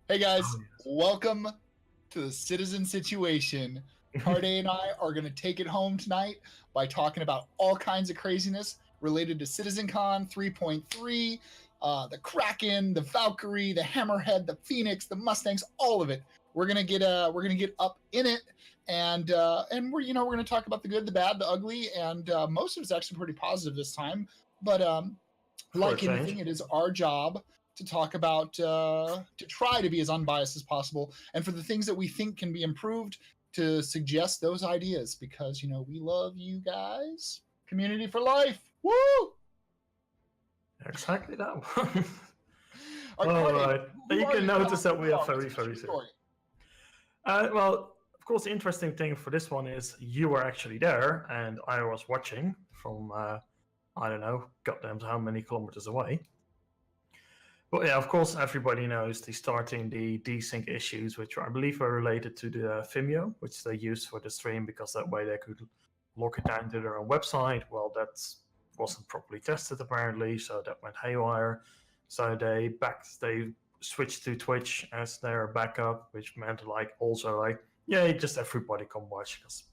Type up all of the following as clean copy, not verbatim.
Hey guys, Oh, yes. welcome to the Citizen Situation. Carde and I are going to take it home tonight by talking about all kinds of craziness related to Citizencon 3.3, the Kraken, the Valkyrie, the Hammerhead, the Phoenix, the Mustangs, all of it. We're gonna get up in it, and we're gonna talk about the good, the bad, the ugly, and most of it's actually pretty positive this time. But like anything, it is our job to talk about, to try to be as unbiased as possible, and for the things that we think can be improved, to suggest those ideas, because we love you guys. Community for life. Woo! Exactly that one. All right. You can notice that we are very, very soon. Well, of course, the interesting thing for this one is you were actually there, and I was watching from, I don't know, goddamn how many kilometers away. But yeah, of course, everybody knows the starting the desync issues, which I believe were related to the Vimeo, which they used for the stream because that way they could lock it down to their own website. Well, that wasn't properly tested apparently, so that went haywire. So they switched to Twitch as their backup, which meant just everybody come watch, because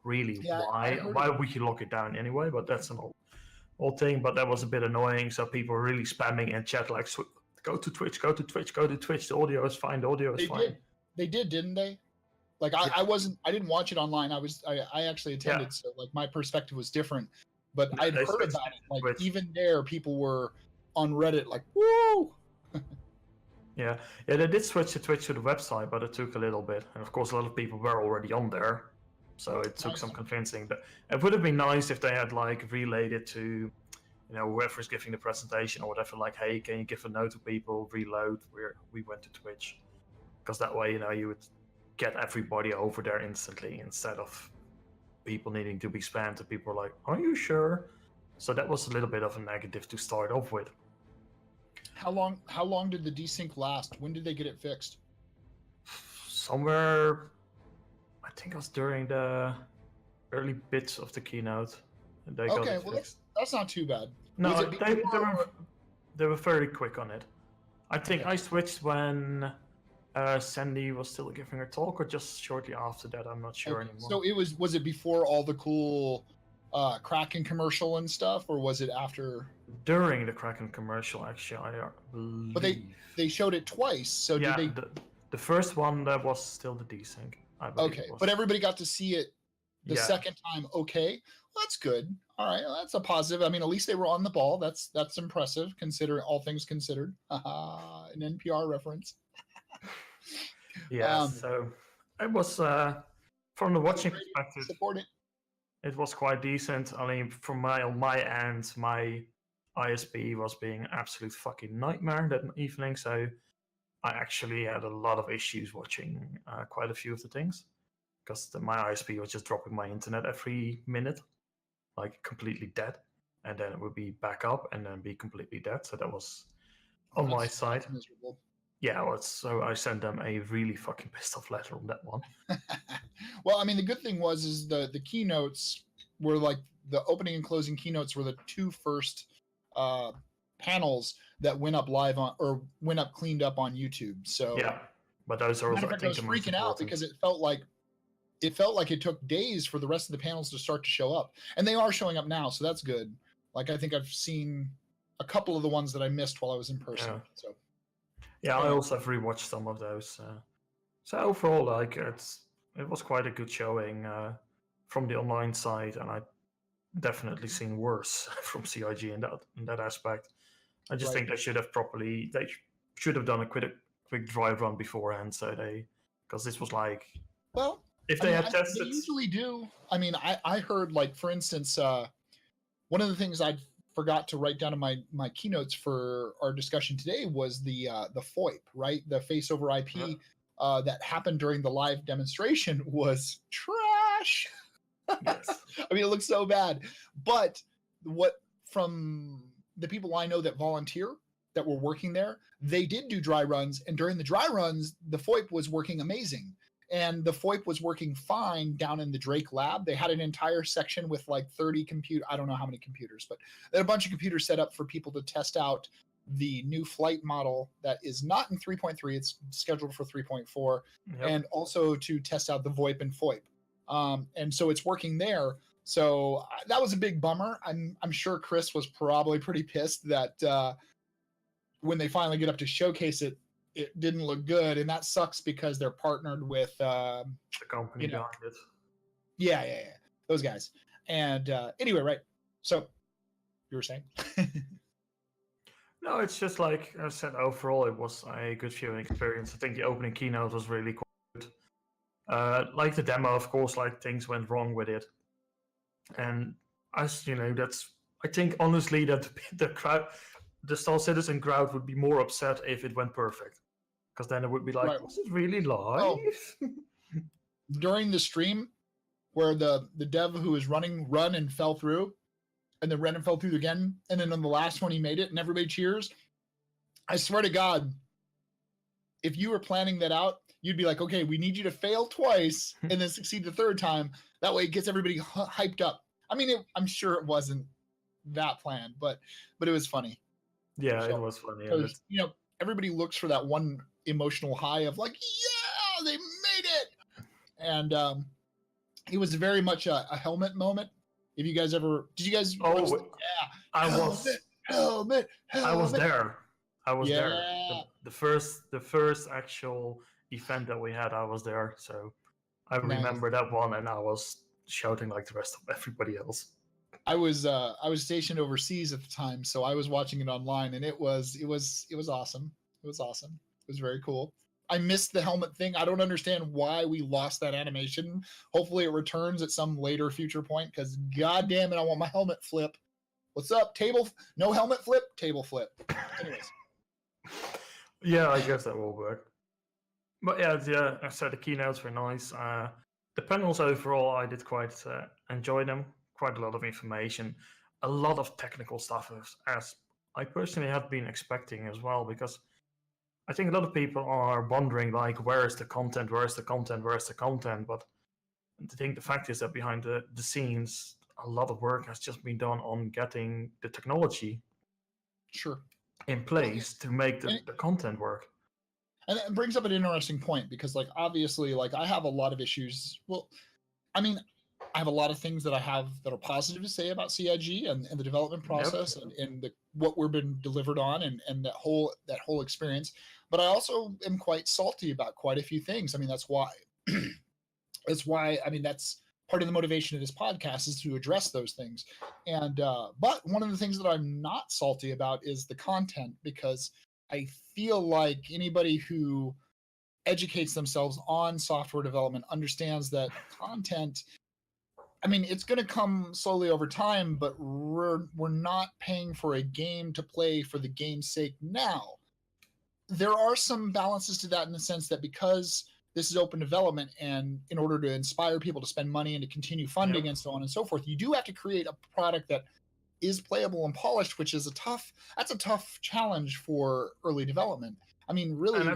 really, why would you lock it down anyway? But that's an old thing, but that was a bit annoying. So people were really spamming in chat like, go to Twitch, go to Twitch, go to Twitch. The audio is fine. The audio is fine. They did, didn't they? Like I didn't watch it online. I actually attended, so like my perspective was different. But I'd heard about it. Like Twitch. Even there, people were on Reddit like, woo. Yeah, they did switch to Twitch to the website, but it took a little bit. And of course, a lot of people were already on there. So it took some convincing. But it would have been nice if they had relayed it to, whoever's giving the presentation or whatever. Like, hey, can you give a note to people? Reload. We went to Twitch, because that way, you would get everybody over there instantly instead of people needing to be spammed. And people are like, "Are you sure?" So that was a little bit of a negative to start off with. How long did the desync last? When did they get it fixed? Somewhere, I think it was during the early bits of the keynote. Okay, well that's not too bad. No, they were very quick on it. I think I switched when Sandy was still giving her talk, or just shortly after that. I'm not sure anymore. So was it before all the cool Kraken commercial and stuff, or was it after? During the Kraken commercial, actually, I believe. But they showed it twice, so yeah, did they? The first one, that was still the desync, I believe. Okay, but everybody got to see it the second time. Okay, well, that's good. All right, well, that's a positive. I mean, at least they were on the ball. That's impressive, considering all things considered. An NPR reference. Yeah, so it was from the watching perspective. Support it. It was quite decent. I mean, from on my end, my ISP was being an absolute fucking nightmare that evening. So I actually had a lot of issues watching quite a few of the things, because my ISP was just dropping my internet every minute, like completely dead, and then it would be back up and then be completely dead. So that was on my side. Miserable. Yeah, so I sent them a really fucking pissed off letter on that one. Well, I mean, the good thing is the keynotes were like the opening and closing keynotes were the two first panels that went up live on, or went up cleaned up on YouTube. So yeah, but those are also, I was freaking out because it felt like it took days for the rest of the panels to start to show up, and they are showing up now, so that's good. Like, I think I've seen a couple of the ones that I missed while I was in person. Yeah. So yeah, I also have rewatched some of those. So overall, it was quite a good showing from the online side, and I definitely seen worse from CIG in that aspect. I just think they should have done a quick dry run beforehand, because this was if they had tested. They usually do. I mean, I heard, like, for instance, one of the things I forgot to write down in my keynotes for our discussion today was the FOIP, right? The face over IP that happened during the live demonstration was trash. Yes. I mean, it looks so bad. But from the people I know that volunteer, that were working there, they did do dry runs, and during the dry runs, the FOIP was working amazing. And the FOIP was working fine down in the Drake lab. They had an entire section with like 30 I don't know how many computers, but they had a bunch of computers set up for people to test out the new flight model that is not in 3.3. It's scheduled for 3.4, and also to test out the VoIP and FOIP. And so it's working there. So that was a big bummer. I'm sure Chris was probably pretty pissed that when they finally get up to showcase it, it didn't look good, and that sucks because they're partnered with the company behind it. Yeah, those guys. And anyway, right? So you were saying? No, it's just like I said. Overall, it was a good viewing experience. I think the opening keynote was really good. Like the demo, of course, like things went wrong with it, and as you know, I think honestly that the crowd, the Star Citizen crowd, would be more upset if it went perfect, because then it would be like, right. Was it really live? Oh. During the stream, where the dev who was run and fell through, and then ran and fell through again, and then on the last one he made it, and everybody cheers. I swear to God, if you were planning that out, you'd be like, okay, we need you to fail twice and then succeed the third time. That way it gets everybody hyped up. I mean, I'm sure it wasn't that planned, but it was funny. Yeah, so, it was funny. You know, everybody looks for that one emotional high of like, yeah, they made it. And it was very much a helmet moment. If you guys ever, did you guys? Oh, yeah. I was there. I was there. The first actual event that we had, I was there. So I remember that one, and I was shouting like the rest of everybody else. I was stationed overseas at the time, so I was watching it online, and it was awesome. It was awesome. It was very cool. I missed the helmet thing. I don't understand why we lost that animation. Hopefully it returns at some later future point, because god damn it, I want my helmet flip. What's up? No helmet flip? Table flip. Anyways. Yeah, I guess that will work. But yeah, I said the keynotes were nice. The panels overall, I did quite enjoy them. Quite a lot of information. A lot of technical stuff, as I personally have been expecting as well, because I think a lot of people are wondering, like, where is the content? But I think the fact is that behind the scenes, a lot of work has just been done on getting the technology in place to make the content work. And it brings up an interesting point, because, like, obviously, like, I have a lot of issues. Well, I mean, I have a lot of things that are positive to say about CIG and the development process and what we're been delivered on and that whole experience. But I also am quite salty about quite a few things. I mean, that's why I mean, that's part of the motivation of this podcast, is to address those things. And but one of the things that I'm not salty about is the content, because I feel like anybody who educates themselves on software development understands that content, I mean, it's going to come slowly over time, but we're not paying for a game to play for the game's sake now. There are some balances to that, in the sense that because this is open development, and in order to inspire people to spend money and to continue funding and so on and so forth, you do have to create a product that is playable and polished, which is a tough challenge for early development. I mean, really,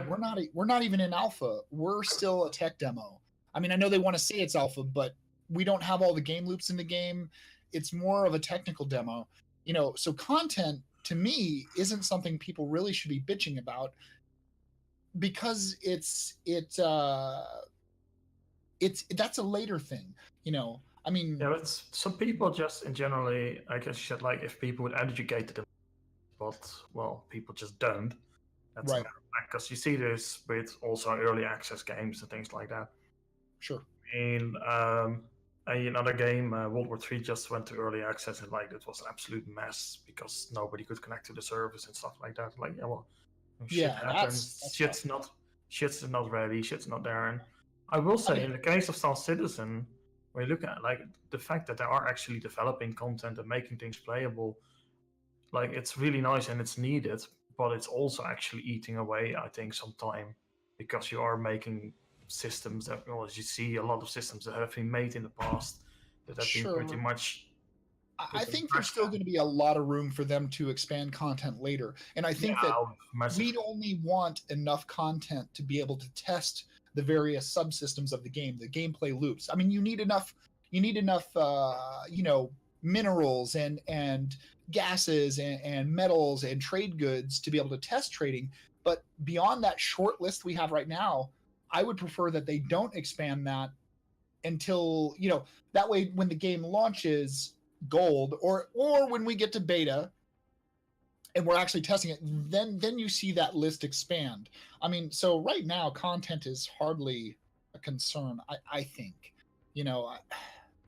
we're not even in alpha. We're still a tech demo. I mean, I know they want to say it's alpha, but we don't have all the game loops in the game. It's more of a technical demo, you know. So content, to me, isn't something people really should be bitching about, because that's a later thing, you know. I mean, but some people just in generally, I guess, should, like, if people would educate them, but well, people just don't. That's right. Because you see this with also early access games and things like that. Sure. In another game, World War III just went to early access, and like it was an absolute mess because nobody could connect to the service and stuff like that. Like, shit happens. Shit's not ready. Shit's not there. And I will say, in the case of Star Citizen, when you look at like the fact that they are actually developing content and making things playable, like, it's really nice and it's needed, but it's also actually eating away, I think, some time, because you are making systems that, well, as you see, a lot of systems that have been made in the past that have been pretty much. I think there's still going to be a lot of room for them to expand content later, and I think that we'd only want enough content to be able to test the various subsystems of the game, the gameplay loops. I mean, you need enough, minerals and gases and metals and trade goods to be able to test trading. But beyond that short list we have right now, I would prefer that they don't expand that until, that way when the game launches gold or when we get to beta and we're actually testing it, then you see that list expand. I mean, so right now content is hardly a concern, I think.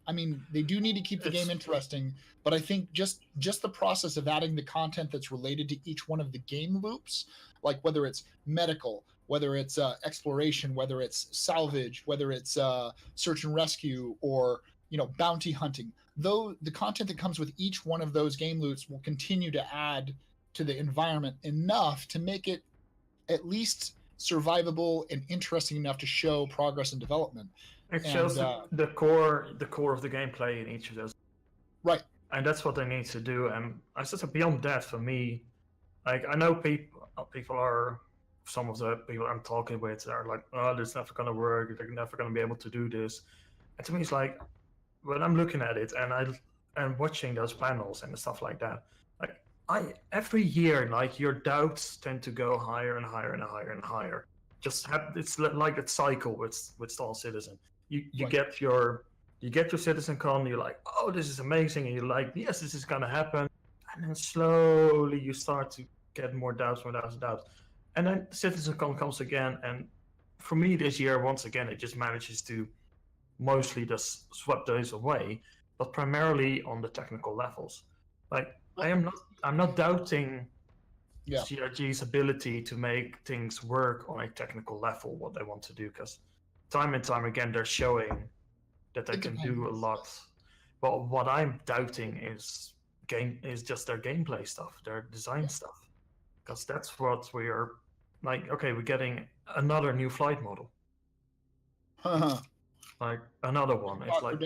I mean, they do need to keep the game interesting, but I think just the process of adding the content that's related to each one of the game loops, like whether it's medical, whether it's exploration, whether it's salvage, whether it's search and rescue, or bounty hunting, though the content that comes with each one of those game loops will continue to add to the environment enough to make it at least survivable and interesting enough to show progress and development. It shows the core of the gameplay in each of those. Right. And that's what they need to do. And I said beyond that, for me, like I know people are, some of the people I'm talking with are like, oh, this is never gonna work. They're never gonna be able to do this. And to me, it's like when I'm looking at it and watching those panels and stuff like that, like every year, like your doubts tend to go higher and higher and higher and higher. It's like that cycle with Star Citizen. You Right. get your Citizencon, you're like, oh, this is amazing, and you're like, yes, this is gonna happen, and then slowly you start to get more doubts. And then Citizencon comes again, and for me this year, once again, it just manages to mostly just sweep those away, but primarily on the technical levels. Like I'm not doubting CRG's ability to make things work on a technical level, what they want to do, because time and time again they're showing that they can do a lot. But what I'm doubting is just their gameplay stuff, their design stuff, because that's what we're like. Okay, we're getting another new flight model, like another one. It's like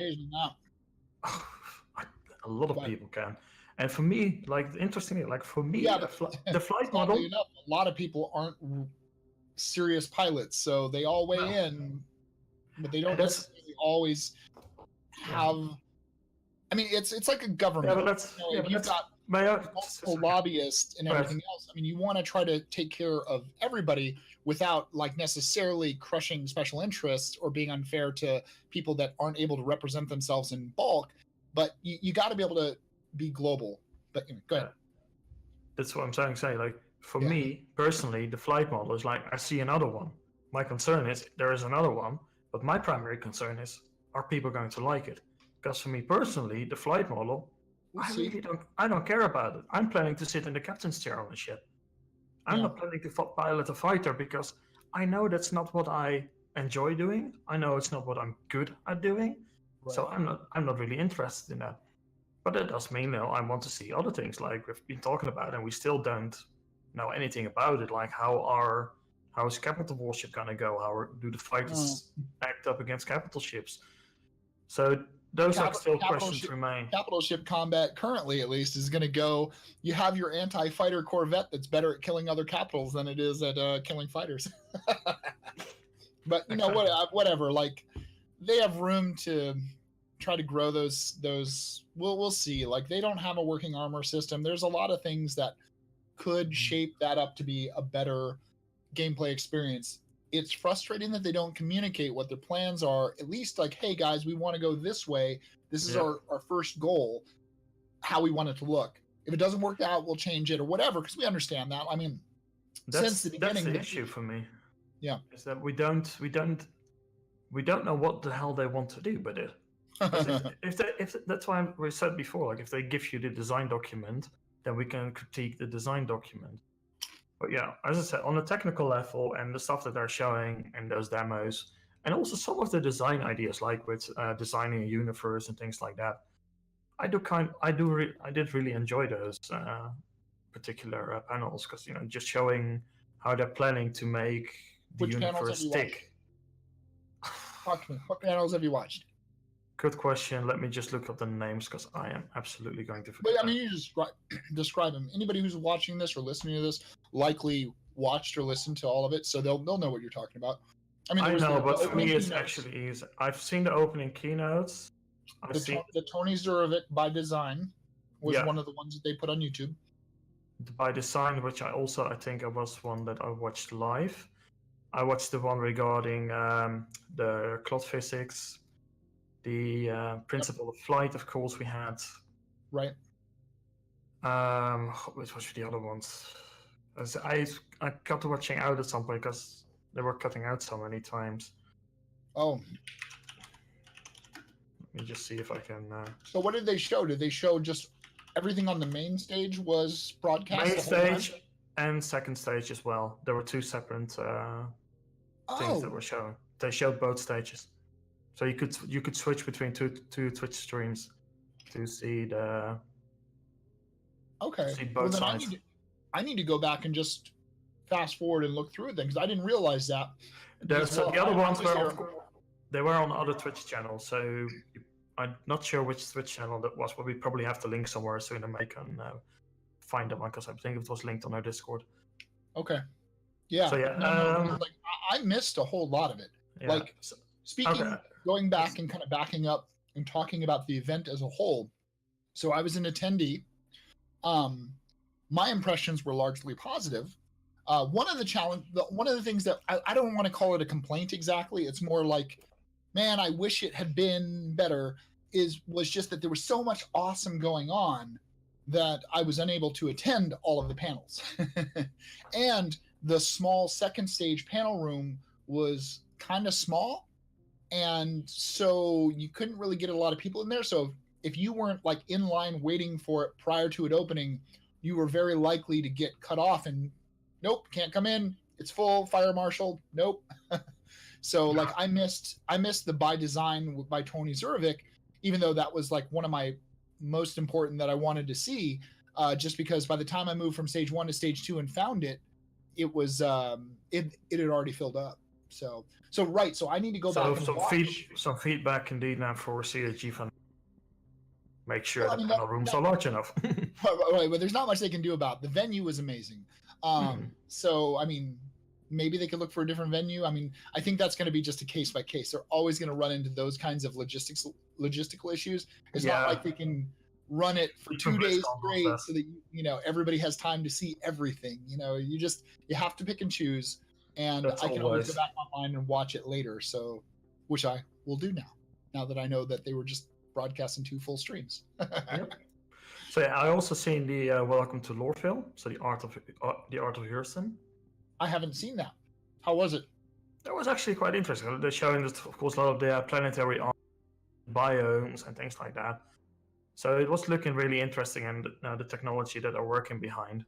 a lot of people can. And for me, like interestingly, like for me, the flight model. Enough, a lot of people aren't serious pilots, so they all weigh in, but they don't necessarily always have. I mean, it's like a government. Yeah, but you've got multiple lobbyists and everything else. I mean, you want to try to take care of everybody without like necessarily crushing special interests or being unfair to people that aren't able to represent themselves in bulk. But you got to be able to be global. But go ahead. That's what I'm saying. Like for me personally, the flight model is like I see another one. My concern is there is another one, but my primary concern is, are people going to like it? Because for me personally, the flight model, I don't care about it. I'm planning to sit in the captain's chair on the ship. I'm not planning to pilot a fighter because I know that's not what I enjoy doing. I know it's not what I'm good at doing. Right. So I'm not really interested in that. But that does mean, I want to see other things like we've been talking about, and we still don't know anything about it. Like how is capital warship gonna go? How do the fighters act up against capital ships? So those are still questions remain. Capital ship combat currently, at least, is going to go. You have your anti-fighter corvette that's better at killing other capitals than it is at killing fighters. But whatever. Like they have room to try to grow those. We'll see. Like they don't have a working armor system. There's a lot of things that could shape that up to be a better gameplay experience. It's frustrating that they don't communicate what their plans are, at least like, hey guys, we want to go this way. This is our first goal, how we want it to look. If it doesn't work out, we'll change it or whatever, because we understand that. I mean, since the beginning. That's the issue for me. Yeah. Is that we don't know what the hell they want to do with it. if that's why we said before, like if they give you the design document, then we can critique the design document. But yeah, as I said, on a technical level and the stuff that they're showing in those demos, and also some of the design ideas, like with designing a universe and things like that, I did really enjoy those particular panels, because just showing how they're planning to make the universe stick. Talk to me. What panels have you watched? Good question. Let me just look up the names, because I am absolutely going to forget. But I mean, you just describe them. Anybody who's watching this or listening to this likely watched or listened to all of it, so they'll know what you're talking about. I mean, I know, but for me, it's actually easy. I've seen the opening keynotes. The Tony Zurovec by design. was one of the ones that they put on YouTube. By Design, which I think I was one that I watched live. I watched the one regarding the cloud physics, the principle of flight, of course, we had. Right. Which was the other ones? I got to watching out at some point because they were cutting out so many times. Oh. Let me just see if I can... So what did they show? Did they show just everything on the main stage was broadcast? Main stage and second stage as well. There were two separate things that were shown. They showed both stages. So you could switch between two Twitch streams to see the... Okay. See both sides. I need to go back and just fast forward and look through it then, because I didn't realize that. The other ones they were on other Twitch channels, so I'm not sure which Twitch channel that was, but we probably have the link somewhere soon and I can find that one, because I think it was linked on our Discord. Okay. Yeah. So yeah, like I missed a whole lot of it. Yeah. Like speaking, going back and kind of backing up and talking about the event as a whole. So I was an attendee. My impressions were largely positive. One of the things that I don't want to call it a complaint exactly. It's more like, man, I wish it had been better. Was just that there was so much awesome going on that I was unable to attend all of the panels. And the small second stage panel room was kind of small, and so you couldn't really get a lot of people in there. So if you weren't like in line waiting for it prior to it opening, you were very likely to get cut off and nope, can't come in, it's full, fire marshal, nope. So like I missed the By Design by Tony Zurovic, even though that was like one of my most important that I wanted to see, just because by the time I moved from stage 1 to stage 2 and found it, it was it had already filled up. So right, so I need to go back and watch. Some feedback indeed now for CSG Fund. Make sure the panel rooms are large enough. Right, but there's not much they can do about it. The venue was amazing. So I mean, maybe they could look for a different venue. I mean, I think that's going to be just a case by case. They're always going to run into those kinds of logistical issues. It's not like they can run it for 2 days straight so that everybody has time to see everything. You have to pick and choose. And I can always go back online and watch it later. So, which I will do now that I know that they were just broadcasting 2 full streams. Yep. So yeah, I also seen the Welcome to Loreville. So the art of Hurston. I haven't seen that. How was it? That was actually quite interesting. They're showing, of course, a lot of the planetary biomes and things like that. So it was looking really interesting, and the technology that they're working behind.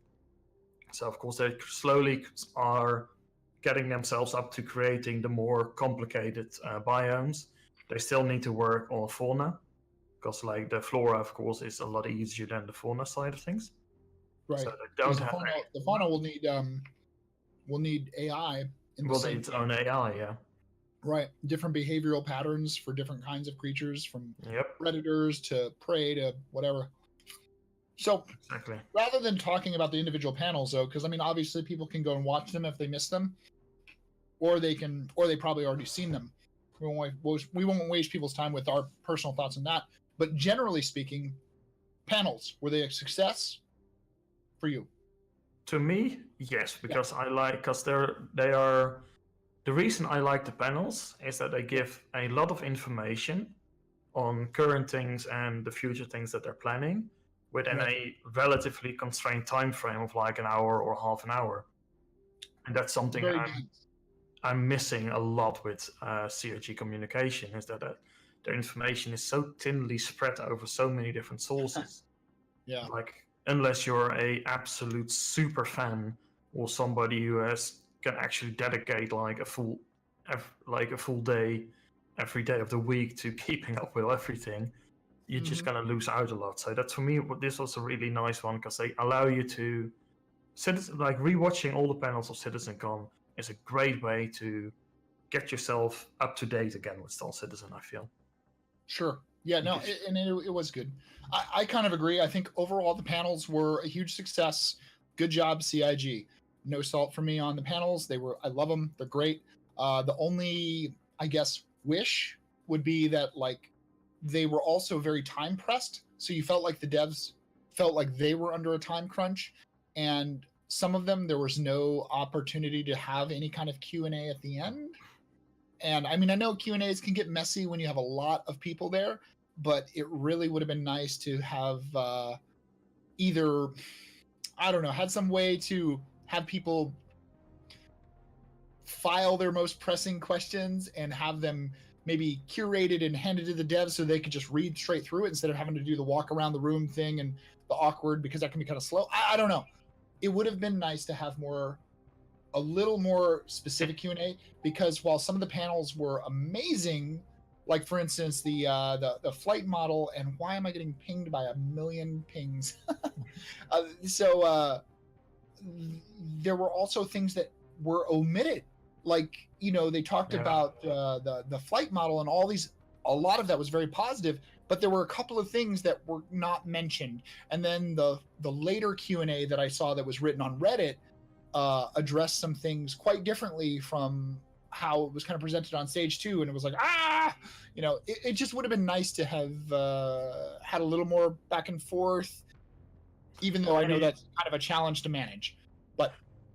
So of course they slowly are getting themselves up to creating the more complicated biomes. They still need to work on fauna, because like the flora, of course, is a lot easier than the fauna side of things. Right. So they don't have the fauna will need AI. Will need its own AI, yeah. Right. Different behavioral patterns for different kinds of creatures, from Yep. predators to prey to whatever. So Exactly. rather than talking about the individual panels, though, because I mean, obviously people can go and watch them if they miss them, or they probably already seen them. We won't waste people's time with our personal thoughts on that. But generally speaking, panels, were they a success for you? To me, yes, because they are. The reason I like the panels is that they give a lot of information on current things and the future things that they're planning within a relatively constrained time frame of like an hour or half an hour. And that's something I'm missing a lot with CRG communication, is that their information is so thinly spread over so many different sources. Yeah. Like, unless you're a absolute super fan or somebody who can actually dedicate like a full day every day of the week to keeping up with everything, you're just gonna lose out a lot. So that, for me, this was a really nice one, because they allow you to rewatching all the panels of Citizencon is a great way to get yourself up to date again with Star Citizen, I feel. Sure. Yeah, no, it was good. I kind of agree. I think overall the panels were a huge success. Good job, CIG. No salt for me on the panels. I love them. They're great. The only, I guess, wish would be that like they were also very time pressed. So you felt like the devs felt like they were under a time crunch, and some of them there was no opportunity to have any kind of Q&A at the end. And I mean, I know Q&As can get messy when you have a lot of people there, but it really would have been nice to have either, I don't know, had some way to have people file their most pressing questions and have them maybe curated and handed to the devs so they could just read straight through it instead of having to do the walk around the room thing and the awkward, because that can be kind of slow. I don't know. It would have been nice to have a little more specific Q&A, because while some of the panels were amazing, like for instance the flight model, and why am I getting pinged by a million pings? There were also things that were omitted, like, you know, they talked about the flight model and all these. A lot of that was very positive, but there were a couple of things that were not mentioned. And then the later Q&A that I saw that was written on Reddit addressed some things quite differently from how it was kind of presented on stage 2, and it was like, you know, it just would have been nice to have had a little more back and forth, even though I know that's kind of a challenge to manage. But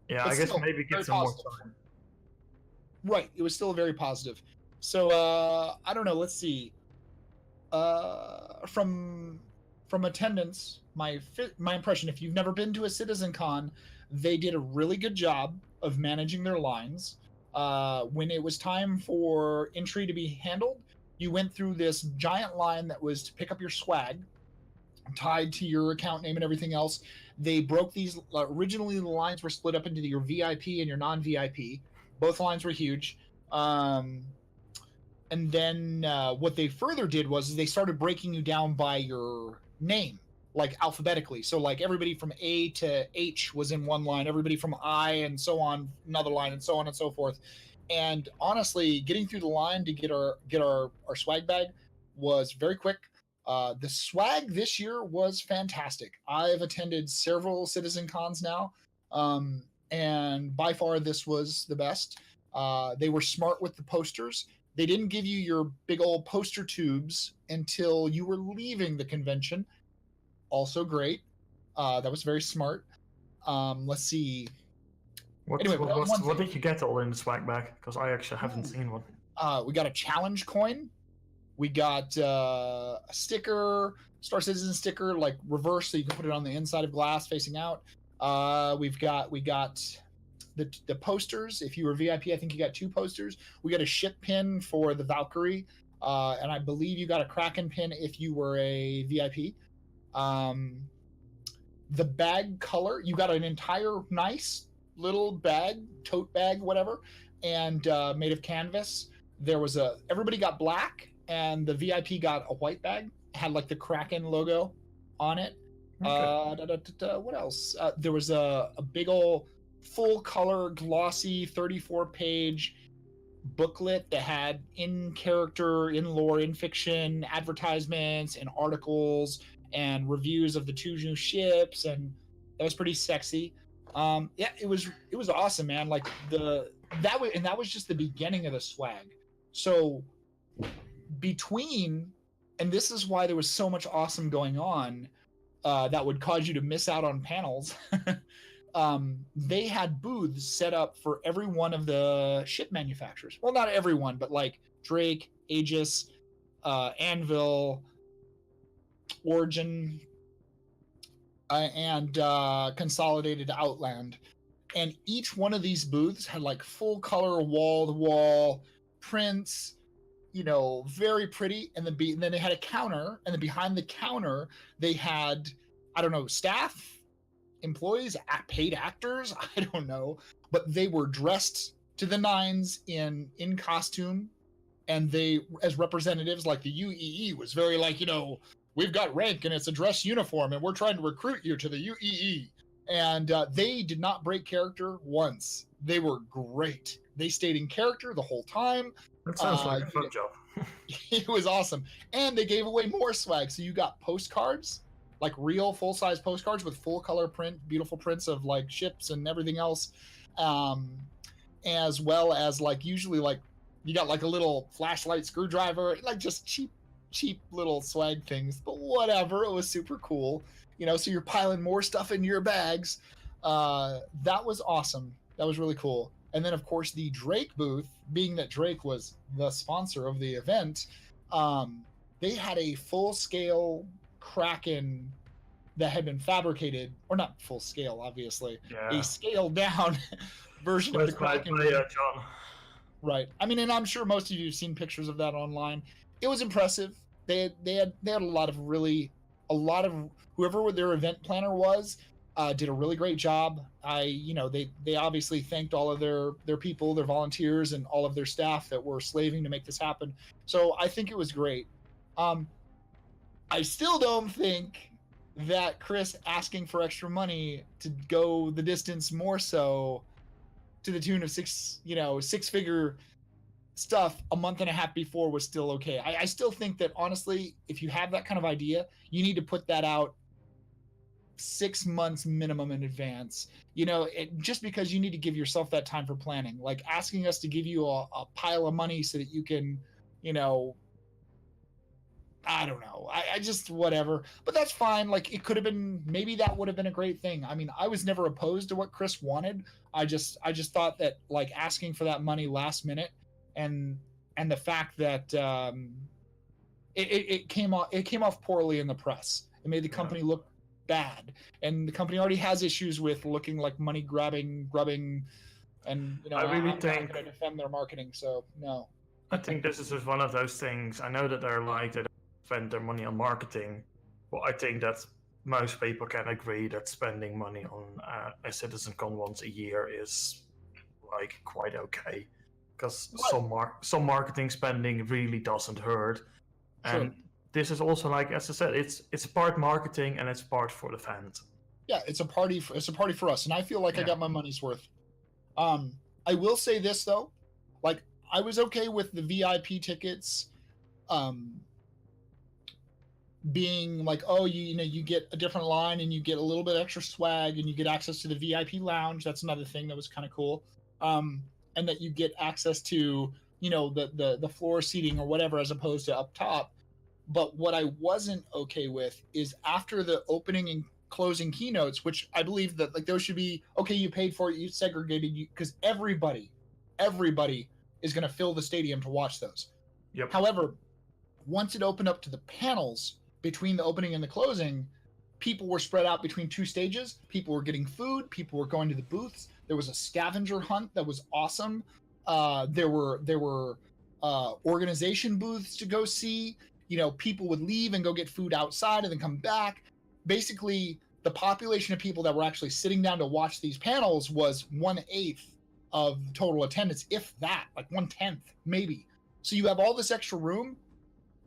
yeah, I guess maybe get some more time. Right, it was still very positive. So I don't know, let's see. From attendance, my impression, if you've never been to a Citizencon, they did a really good job of managing their lines. When it was time for entry to be handled, you went through this giant line that was to pick up your swag, tied to your account name and everything else. They broke these. Originally, the lines were split up into your VIP and your non-VIP. Both lines were huge. And then what they further did was they started breaking you down by your name, like alphabetically. So like everybody from A to H was in one line, everybody from I and so on another line, and so on and so forth. And honestly, getting through the line to get our swag bag was very quick. The swag this year was fantastic. I've attended several Citizencons now, and by far this was the best. They were smart with the posters. They didn't give you your big old poster tubes until you were leaving the convention. Also great. That was very smart. Let's see. What did you get all in the swag bag? Because I actually haven't seen one. We got a challenge coin. We got a sticker, Star Citizen sticker, like reverse, so you can put it on the inside of glass facing out. We got the posters. If you were VIP, I think you got 2 posters. We got a ship pin for the Valkyrie, and I believe you got a Kraken pin if you were a VIP. The bag color, you got an entire nice little bag, tote bag, whatever, and made of canvas. There was everybody got black, and the VIP got a white bag. It had like the Kraken logo on it. Okay. What else? There was a big old full color glossy 34-page booklet that had in character, in lore, in fiction advertisements and articles and reviews of the 2 new ships, and that was pretty sexy. Yeah, it was awesome, man. Like that was just the beginning of the swag. So between, and this is why there was so much awesome going on that would cause you to miss out on panels. They had booths set up for every one of the ship manufacturers. Well, not everyone, but like Drake, Aegis, Anvil, Origin, and Consolidated Outland. And each one of these booths had like full color wall-to-wall prints, you know, very pretty. And then they had a counter, and then behind the counter they had, I don't know, staff, employees, paid actors, I don't know, but they were dressed to the nines in costume, and they, as representatives, like the UEE was very like, you know, we've got rank and it's a dress uniform and we're trying to recruit you to the UEE. And they did not break character once. They were great. They stayed in character the whole time. That sounds like a fun job. It was awesome. And they gave away more swag. So you got postcards, like real full-size postcards with full color print, beautiful prints of like ships and everything else. As well as like usually like you got like a little flashlight screwdriver, like just cheap cheap little swag things, but whatever. It was super cool. So you're piling more stuff into your bags. That was awesome. That was really cool. And then, of course, the Drake booth, being that Drake was the sponsor of the event, they had a full-scale Kraken that had been fabricated, or not full scale, obviously, a scaled down version of the Kraken. John. Right. I mean, and I'm sure most of you have seen pictures of that online. It was impressive. They had a lot of whoever their event planner was did a really great job. They obviously thanked all of their people, their volunteers, and all of their staff that were slaving to make this happen. So I think it was great. I still don't think that Chris asking for extra money to go the distance, more so to the tune of six-figure stuff a month and a half before, was still okay. I still think that, honestly, if you have that kind of idea, you need to put that out 6 months minimum in advance. Just because you need to give yourself that time for planning. Like asking us to give you a pile of money so that you can, I don't know. I just, whatever. But that's fine. Like, it could have been, maybe that would have been a great thing. I mean, I was never opposed to what Chris wanted. I just thought that, like, asking for that money last minute and the fact that it came off poorly in the press. It made the company look bad. And the company already has issues with looking like money grubbing, and I really I'm think not going to defend their marketing, so no. I think this is just one of those things. I know that they spend their money on marketing, but I think that most people can agree that spending money on a Citizencon once a year is like quite okay, because some marketing spending really doesn't hurt. And this is also, like, as I said, it's part marketing and it's part for the fans. Yeah, it's a party for us, and I feel like I got my money's worth. I will say this though, like, I was okay with the VIP tickets being like, oh, you get a different line and you get a little bit extra swag and you get access to the VIP lounge. That's another thing that was kind of cool. And that you get access to, the floor seating or whatever, as opposed to up top. But what I wasn't okay with is after the opening and closing keynotes, which I believe that, like, those should be, okay, you paid for it, you segregated, because everybody is going to fill the stadium to watch those. Yep. However, once it opened up to the panels between the opening and the closing, people were spread out between two stages. People were getting food. People were going to the booths. There was a scavenger hunt that was awesome. There were organization booths to go see. People would leave and go get food outside and then come back. Basically, the population of people that were actually sitting down to watch these panels was 1/8 of total attendance, if that, like 1/10 maybe. So you have all this extra room,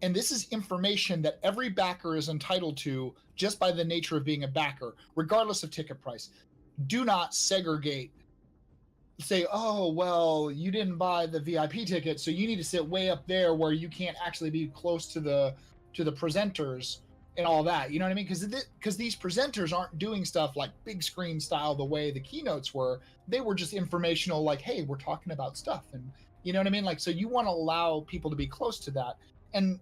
and this is information that every backer is entitled to just by the nature of being a backer, regardless of ticket price. Do not segregate. Say, oh, well, you didn't buy the VIP ticket, so you need to sit way up there where you can't actually be close to the presenters and all that. You know what I mean? Because these presenters aren't doing stuff like big screen style the way the keynotes were. They were just informational, like, hey, we're talking about stuff, and you know what I mean? Like, so you want to allow people to be close to that. And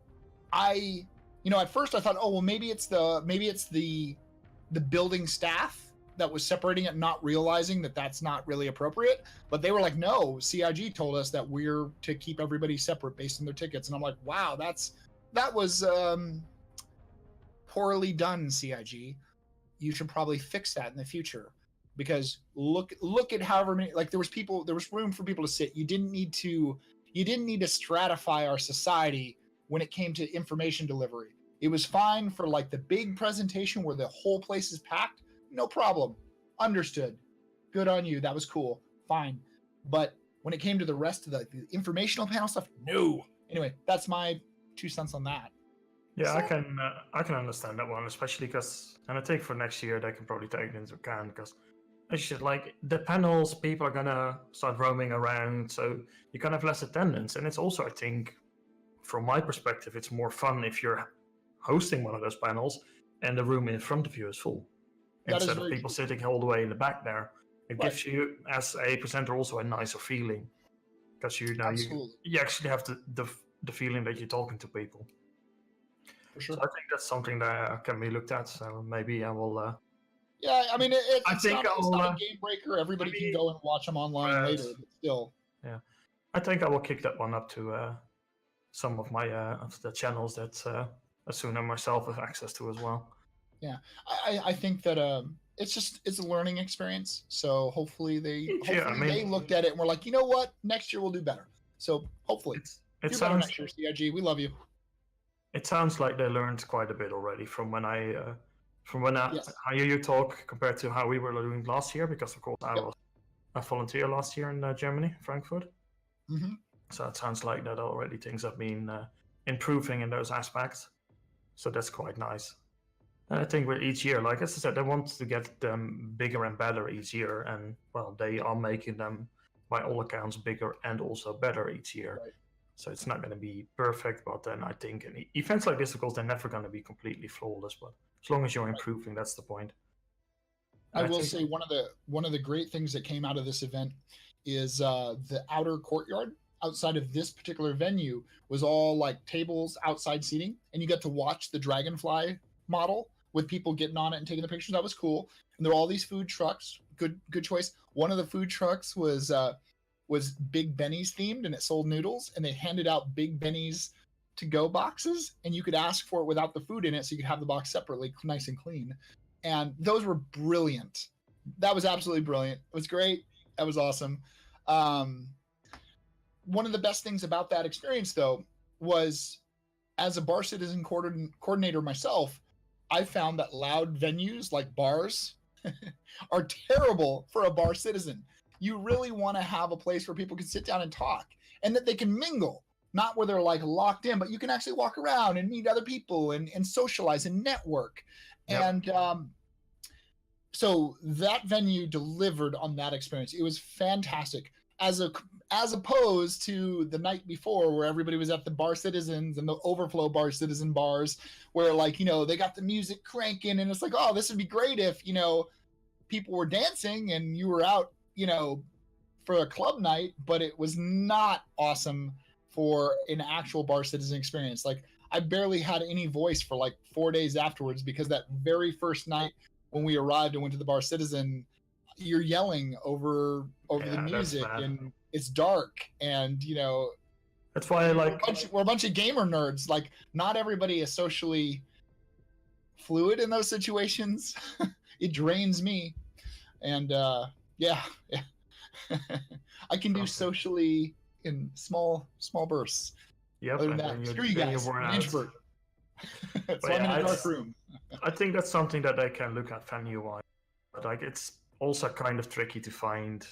at first I thought, oh, well, maybe it's the building staff that was separating it, not realizing that that's not really appropriate. But they were like, no, CIG told us that we're to keep everybody separate based on their tickets. And I'm like, wow, that was poorly done, CIG. You should probably fix that in the future, because look at however many, like, there was room for people to sit. You didn't need to stratify our society when it came to information delivery. It was fine for, like, the big presentation where the whole place is packed. No problem. Understood. Good on you. That was cool. Fine. But when it came to the rest of the informational panel stuff, no. Anyway, that's my 2 cents on that. Yeah, so, I can understand that one, especially because, and I think for next year they can probably take it into account, because I should, like, the panels, people are gonna start roaming around, so you can have less attendance. And it's also, I think, from my perspective, it's more fun if you're hosting one of those panels and the room in front of you is full, instead of people sitting all the way in the back there. It gives you, as a presenter, also a nicer feeling, because you actually have the feeling that you're talking to people. For sure. So I think that's something that can be looked at. So maybe I will. Yeah, I mean, I think it's not a game breaker. Everybody can go and watch them online later, but still. Yeah, I think I will kick that one up to some of my of the channels that Asuna and myself have access to as well. Yeah, I think that it's a learning experience. So hopefully they looked at it and were like, you know what, next year we'll do better. So hopefully it do sounds better next year, CIG. We love you. It sounds like they learned quite a bit already from when I hear you talk compared to how we were doing last year. Because of course I was a volunteer last year in Germany, Frankfurt. Mm-hmm. So it sounds like that already things have been improving in those aspects. So that's quite nice. And I think with each year, like as I said, they want to get them bigger and better each year. And well, they are making them, by all accounts, bigger and also better each year. Right. So it's not going to be perfect, but then I think in events like this, of course, they're never going to be completely flawless. But as long as you're improving, that's the point. I will say one of the great things that came out of this event is the outer courtyard outside of this particular venue was all like tables, outside seating, and you got to watch the Dragonfly model with people getting on it and taking the pictures. That was cool. And there were all these food trucks. Good choice. One of the food trucks was Big Benny's themed, and it sold noodles, and they handed out Big Benny's to-go boxes, and you could ask for it without the food in it, so you could have the box separately, nice and clean. And those were brilliant. That was absolutely brilliant. It was great. That was awesome. One of the best things about that experience, though, was as a bar citizen coordinator myself, I found that loud venues like bars are terrible for a bar citizen. You really want to have a place where people can sit down and talk and that they can mingle, not where they're like locked in, but you can actually walk around and meet other people and socialize and network. Yep. And so that venue delivered on that experience. It was fantastic. As opposed to the night before where everybody was at the Bar Citizens and the overflow Bar Citizen bars where like, they got the music cranking and it's like, oh, this would be great if, people were dancing and you were out, for a club night, but it was not awesome for an actual Bar Citizen experience. Like I barely had any voice for like 4 days afterwards because that very first night when we arrived and went to the Bar Citizen, you're yelling over the music and it's dark and that's why we're a bunch of gamer nerds. Like not everybody is socially fluid in those situations. It drains me. And yeah. I can do socially in small bursts. Yep. Other than that, screw you guys. I'm an introvert. So I'm in a dark room. I think that's something that they can look at venue-wise. But like it's also kind of tricky to find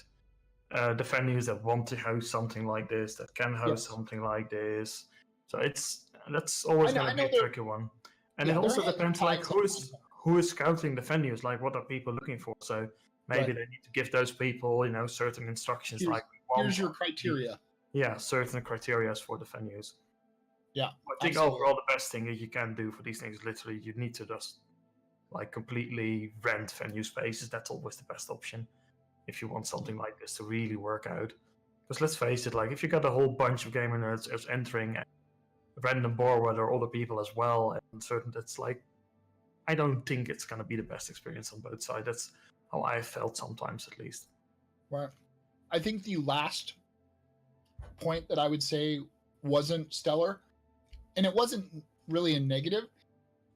the venues that want to host something like this, that can host something like this. So that's always going to be a tricky one. And it also depends like who is scouting the venues, like what are people looking for. So maybe they need to give those people, certain instructions. Here's your criteria. Yeah, certain criteria for the venues. Yeah. I think overall the best thing that you can do for these things is literally you need to just like completely rent venue spaces. That's always the best option if you want something like this to really work out. Because let's face it, like if you got a whole bunch of gamer nerds entering a random bar where there are other people as well, and certain that's like, I don't think it's gonna be the best experience on both sides. That's how I felt sometimes, at least. Right. I think the last point that I would say wasn't stellar, and it wasn't really a negative.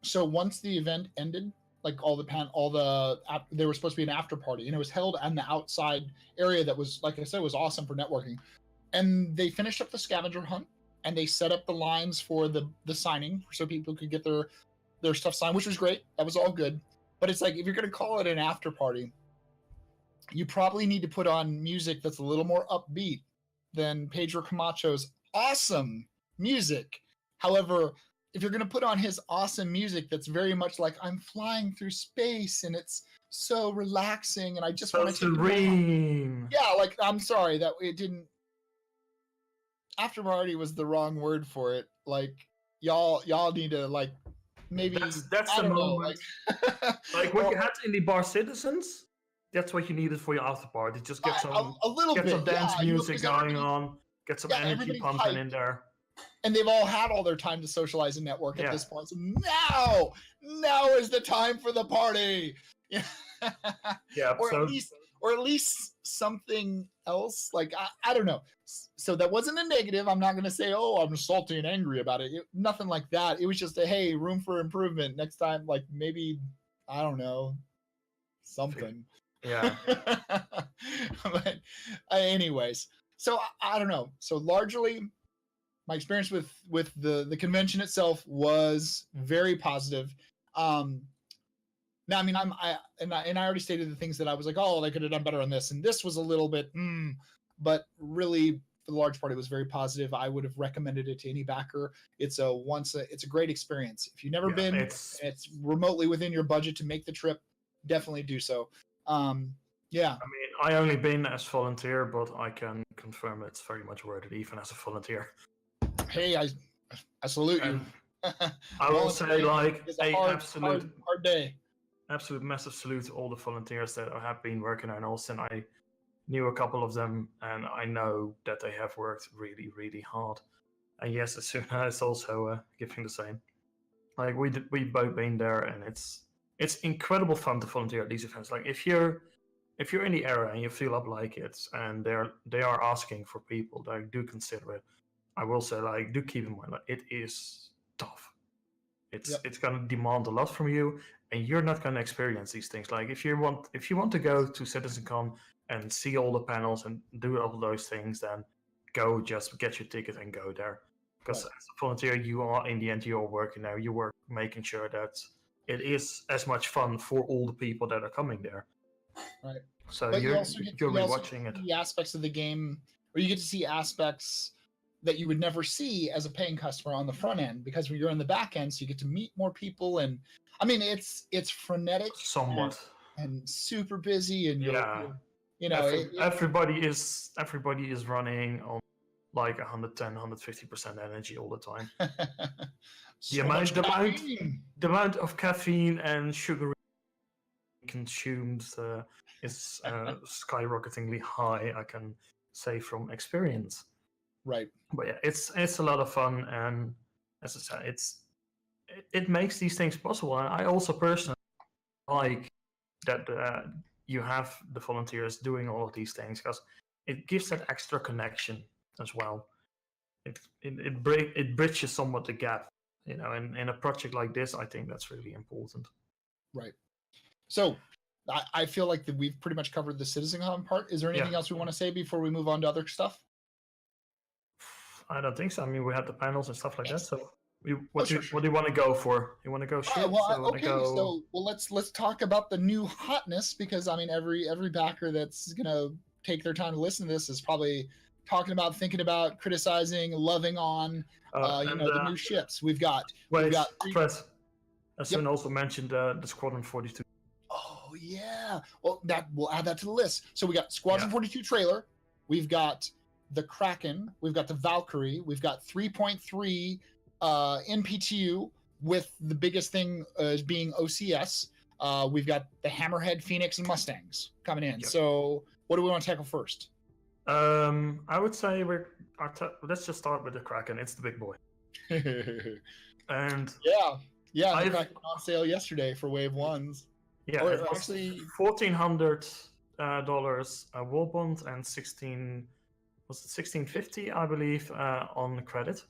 So once the event ended, like there was supposed to be an after party, and it was held on the outside area that was, like I said, was awesome for networking. And they finished up the scavenger hunt, and they set up the lines for the signing so people could get their stuff signed, which was great. That was all good. But it's like, if you're going to call it an after party, you probably need to put on music that's a little more upbeat than Pedro Camacho's awesome music. However, if you're going to put on his awesome music that's very much like, I'm flying through space and it's so relaxing and I just want to serene. Yeah, like, I'm sorry that it didn't. After party was the wrong word for it. Like, y'all need to, like, maybe that's the moment. Like what you had in the Bar Citizens, that's what you needed for your after party. Just get some a little bit, some dance music going on, get some energy pumping in there. and they've all had all their time to socialize and network at this point. So now is the time for the party. Yeah. or at least something else. Like I don't know. So that wasn't a negative. I'm not going to say, oh, I'm salty and angry about it. Nothing like that. It was just a, hey, room for improvement next time. Like maybe, I don't know, something. Yeah. But anyways, so I don't know. So largely, my experience with the convention itself was very positive. Now, I mean, I already stated the things that I was like, oh, they could have done better on this, and this was a little bit, but really, for the large part, it was very positive. I would have recommended it to any backer. It's a great experience. If you've never been, it's remotely within your budget to make the trip, definitely do so. Yeah. I mean, I only been as volunteer, but I can confirm it's very much worth it, even as a volunteer. Hey, I salute you. I will say, like, a hard day. Absolute massive salute to all the volunteers that have been working on Olsen. I knew a couple of them, and I know that they have worked really, really hard. And yes, Asuna is also giving the same. Like we both been there, and it's incredible fun to volunteer at these events. Like if you're in the area and you feel up like it, and they are asking for people that do consider it, I will say, like, do keep in mind, like, it is tough. It's gonna demand a lot from you, and you're not gonna experience these things. Like if you want to go to Citizencon and see all the panels and do all those things, then go, just get your ticket and go there. Because as a volunteer, you are, in the end, you're working there. You work making sure that it is as much fun for all the people that are coming there. Right. So but you're rewatching it. The aspects of the game, or you get to see aspects that you would never see as a paying customer on the front end, because when you're in the back end, so you get to meet more people. And I mean, it's frenetic, somewhat, and super busy, and everybody is running on like 110, 150% energy all the time. The amount of caffeine and sugar consumed is skyrocketingly high, I can say from experience. Right. But yeah, it's a lot of fun, and as I said, it makes these things possible. And I also personally like that you have the volunteers doing all of these things, because it gives that extra connection as well. It bridges somewhat the gap, and in a project like this, I think that's really important. Right. So I feel like that we've pretty much covered the Citizencon part. Is there anything else we want to say before we move on to other stuff? I don't think so. I mean, we had the panels and stuff like that. So, what do you want to go for? You want to go ships? So let's talk about the new hotness, because I mean, every backer that's gonna take their time to listen to this is probably talking about, thinking about, criticizing, loving on, the new ships. We've got Traz. Asuna also mentioned the Squadron 42. Oh yeah. Well, we'll add that to the list. So we got Squadron 42 trailer. We've got the Kraken, we've got the Valkyrie, we've got 3.3 NPTU, with the biggest thing as being OCS. We've got the Hammerhead, Phoenix, and Mustangs coming in. Yep. So what do we want to tackle first? I would say let's just start with the Kraken. It's the big boy. And the Kraken on sale yesterday for Wave 1s. Yeah, it was actually $1,400 a wall bond, and $1,650, I believe, on credit.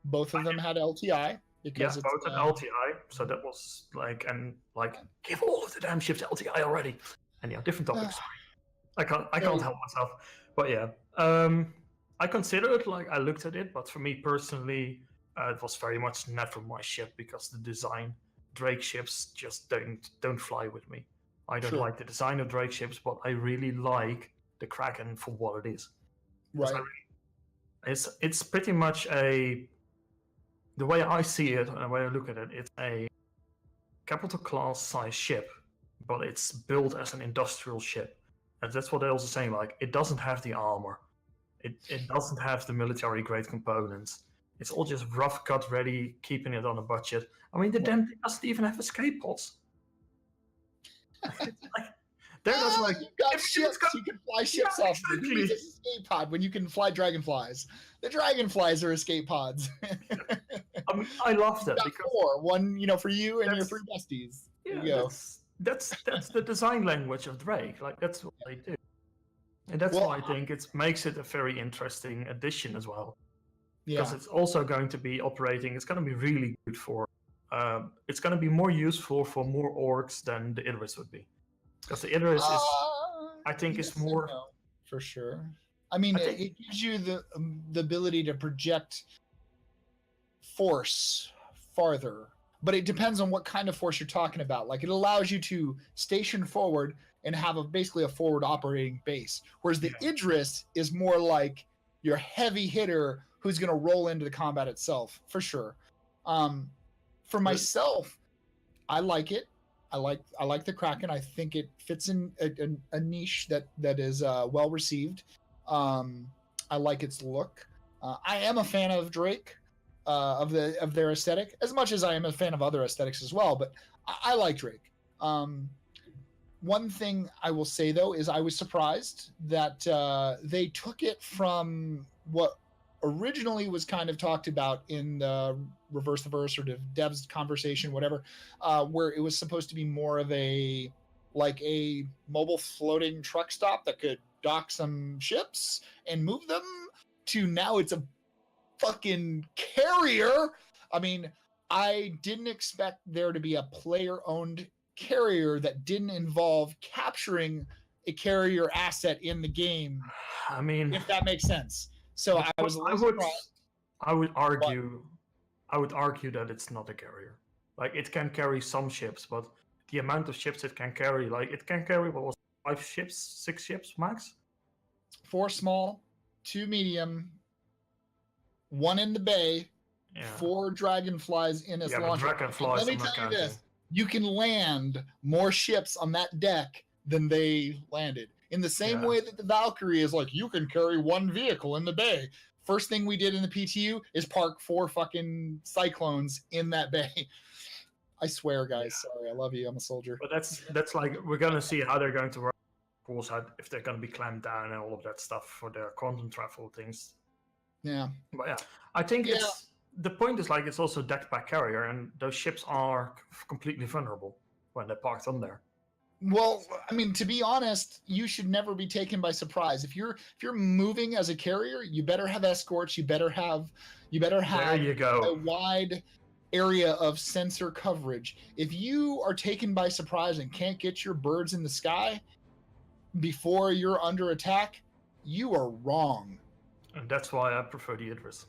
Both of them had LTI. Both had LTI. So that was give all of the damn ships LTI already. And different topics. I can't help myself. But yeah, I consider it, I looked at it, but for me personally, it was very much never my ship, because the design Drake ships just don't fly with me. I don't like the design of Drake ships, but I really like the Kraken for what it is. Right. It's pretty much the way I see it and the way I look at it, it's a capital class size ship, but it's built as an industrial ship. And that's what they're also saying, it doesn't have the armor. It doesn't have the military grade components. It's all just rough cut ready, keeping it on a budget. I mean, the damn thing doesn't even have escape pods. They're just like, you got ships. You can fly ships off. Exactly. Who needs an escape pod when you can fly dragonflies? The dragonflies are escape pods. I love that got because 4, one for you and your 3 besties. There you go. That's the design language of Drake. Like that's what they do, and that's why I think it makes it a very interesting addition as well. Because it's also going to be operating. It's going to be really good for. It's going to be more useful for more orcs than the Idris would be. Because the Idris is, I think, is more for sure. I mean, it gives you the ability to project force farther, but it depends on what kind of force you're talking about. Like, it allows you to station forward and have basically a forward operating base, whereas the Idris is more like your heavy hitter who's going to roll into the combat itself, for sure. For myself, I like it. I like the Kraken. I think it fits in a niche that is well received. I like its look. I am a fan of Drake, of their aesthetic, as much as I am a fan of other aesthetics as well. But I like Drake. One thing I will say though is I was surprised that they took it from what originally was kind of talked about in the reverse the verse or devs conversation, whatever, where it was supposed to be more of a mobile floating truck stop that could dock some ships and move them, to now it's a fucking carrier. I mean, I didn't expect there to be a player-owned carrier that didn't involve capturing a carrier asset in the game. I mean, if that makes sense. So I was a little surprised. I would argue that it's not a carrier. Like, it can carry some ships, but the amount of ships it can carry, like, it can carry, what was it, 5 ships, 6 ships max? 4 small, 2 medium, 1 in the bay, 4 dragonflies in its launcher. Let me tell you this: you can land more ships on that deck than they landed. In the same way that the Valkyrie is like, you can carry 1 vehicle in the bay. First thing we did in the PTU is park 4 fucking Cyclones in that bay. I swear, guys. Sorry, I love you. I'm a soldier. But that's like, we're gonna see how they're going to work. Of course, if they're gonna be clamped down and all of that stuff for their quantum travel things. Yeah. But I think the point is, like, it's also decked by carrier, and those ships are completely vulnerable when they're parked on there. Well, I mean, to be honest, you should never be taken by surprise. If you're moving as a carrier, you better have escorts. You better have there you go. a wide area of sensor coverage. If you are taken by surprise and can't get your birds in the sky before you're under attack, you are wrong. And that's why I prefer the Idris.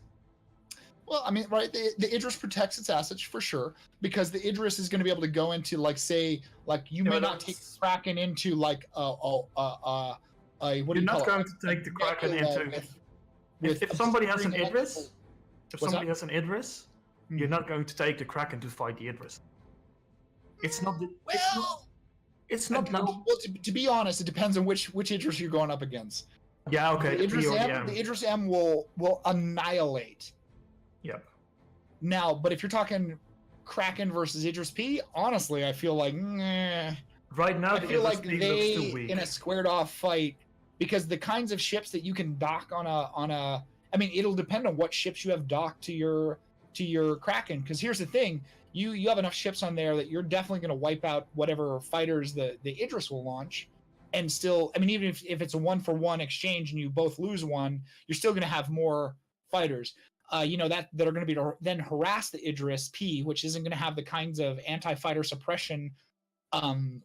Well, I mean, right, the Idris protects its assets for sure, because the Idris is going to be able to go into, like, say, like, you may not take Kraken into, like, what do you call it? You're not going to take the Kraken into... If somebody has an Idris, you're not going to take the Kraken to fight the Idris. It's not the... It's not... Well, to be honest, it depends on which Idris you're going up against. Yeah, okay. The Idris M will annihilate. Yep. Now, but if you're talking Kraken versus Idris P, honestly, I feel like right now I feel like they in a squared off fight, because the kinds of ships that you can dock on a I mean, it'll depend on what ships you have docked to your Kraken. Because here's the thing, you have enough ships on there that you're definitely going to wipe out whatever fighters the Idris will launch. And still, I mean, even if it's a 1-for-1 exchange and you both lose one, you're still going to have more fighters. That are going to be then harass the Idris P, which isn't going to have the kinds of anti-fighter suppression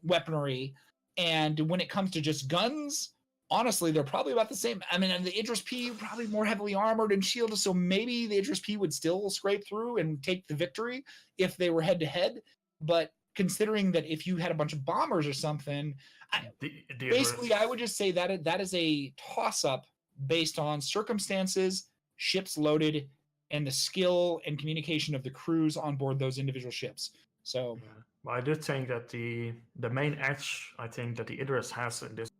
weaponry. And when it comes to just guns, honestly, they're probably about the same. I mean, and the Idris P probably more heavily armored and shielded, so maybe the Idris P would still scrape through and take the victory if they were head-to-head. But considering that if you had a bunch of bombers or something, basically, I would just say that is a toss-up based on circumstances, ships loaded, and the skill and communication of the crews on board those individual ships. So, I do think that the main edge I think that the Idris has in this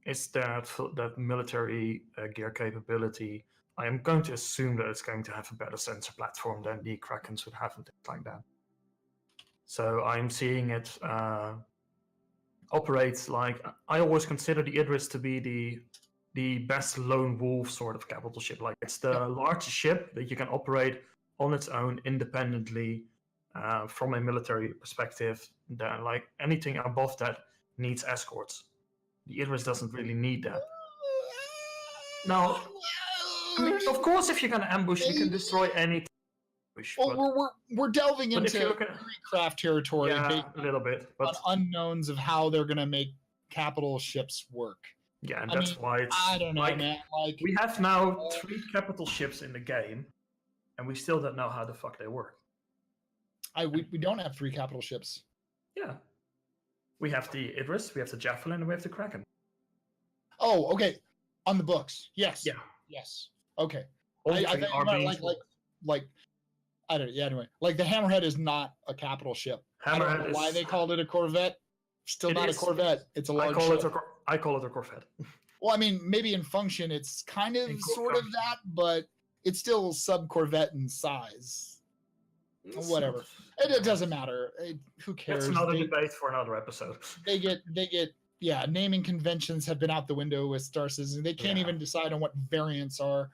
is that military gear capability. I am going to assume that it's going to have a better sensor platform than the Krakens would have and things like that. So I'm seeing it operates like I always consider the Idris to be the best lone wolf sort of capital ship. Like it's the largest ship that you can operate on its own independently from a military perspective. Then like anything above that needs escorts. The Idris doesn't really need that. Now, I mean, of course, if you're gonna ambush, you can destroy anything. Well, we're delving into craft territory, a little bit, but on unknowns of how they're gonna make capital ships work. Yeah, and that's why it's. I don't know, like, man. Like we have now 3 capital ships in the game, and we still don't know how the fuck they work. We don't have 3 capital ships. Yeah, we have the Idris, we have the Javelin, and we have the Kraken. Oh, okay. On the books, yes. Yeah. Yes. Okay. I like I don't. Yeah. Anyway, like the Hammerhead is not a capital ship. I don't know why they called it a Corvette. Still not a Corvette. It's a large ship. I call it a Corvette. Well, I mean, maybe in function it's kind of sort of that, but it's still sub-Corvette in size. Whatever. It doesn't matter. Who cares? It's another debate for another episode. They get naming conventions have been out the window with Star Citizen. They can't even decide on what variants are.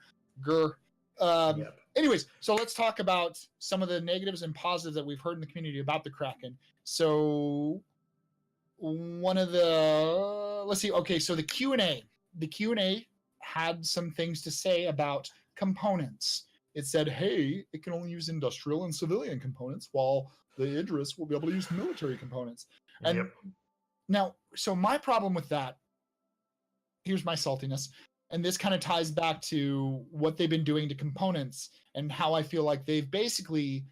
Anyways, so let's talk about some of the negatives and positives that we've heard in the community about the Kraken. So one of the let's see. Okay, so the Q&A had some things to say about components. It said, hey, it can only use industrial and civilian components, while the Idris will be able to use military components. And now, so my problem with that, here's my saltiness, and this kind of ties back to what they've been doing to components and how I feel like they've basically,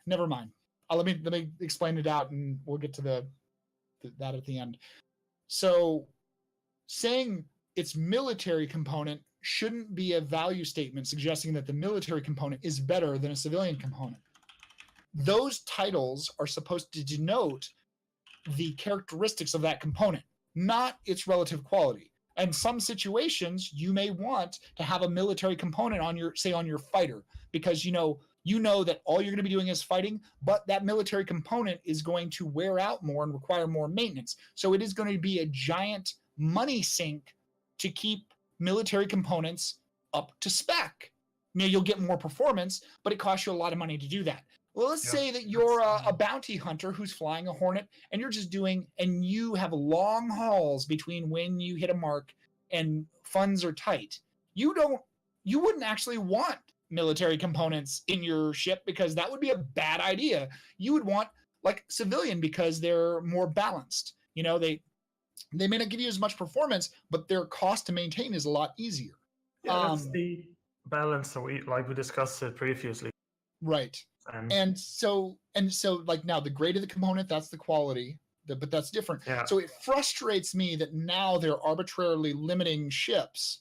never mind. Let me explain it out, and we'll get to that at the end. So saying it's military component shouldn't be a value statement suggesting that the military component is better than a civilian component. Those titles are supposed to denote the characteristics of that component, not its relative quality. And some situations you may want to have a military component on your fighter, because you know that all you're going to be doing is fighting, but that military component is going to wear out more and require more maintenance. So it is going to be a giant money sink to keep military components up to spec. Now you'll get more performance, but it costs you a lot of money to do that. Well, let's say that you're a bounty hunter who's flying a Hornet, and you're just and you have long hauls between when you hit a mark and funds are tight. You wouldn't actually want military components in your ship, because that would be a bad idea. You would want like civilian, because they're more balanced. You know, they may not give you as much performance, but their cost to maintain is a lot easier. Yeah, that's the balance that we discussed it previously. Right. And so like now the grade of the component, that's the quality, but that's different. Yeah. So it frustrates me that now they're arbitrarily limiting ships.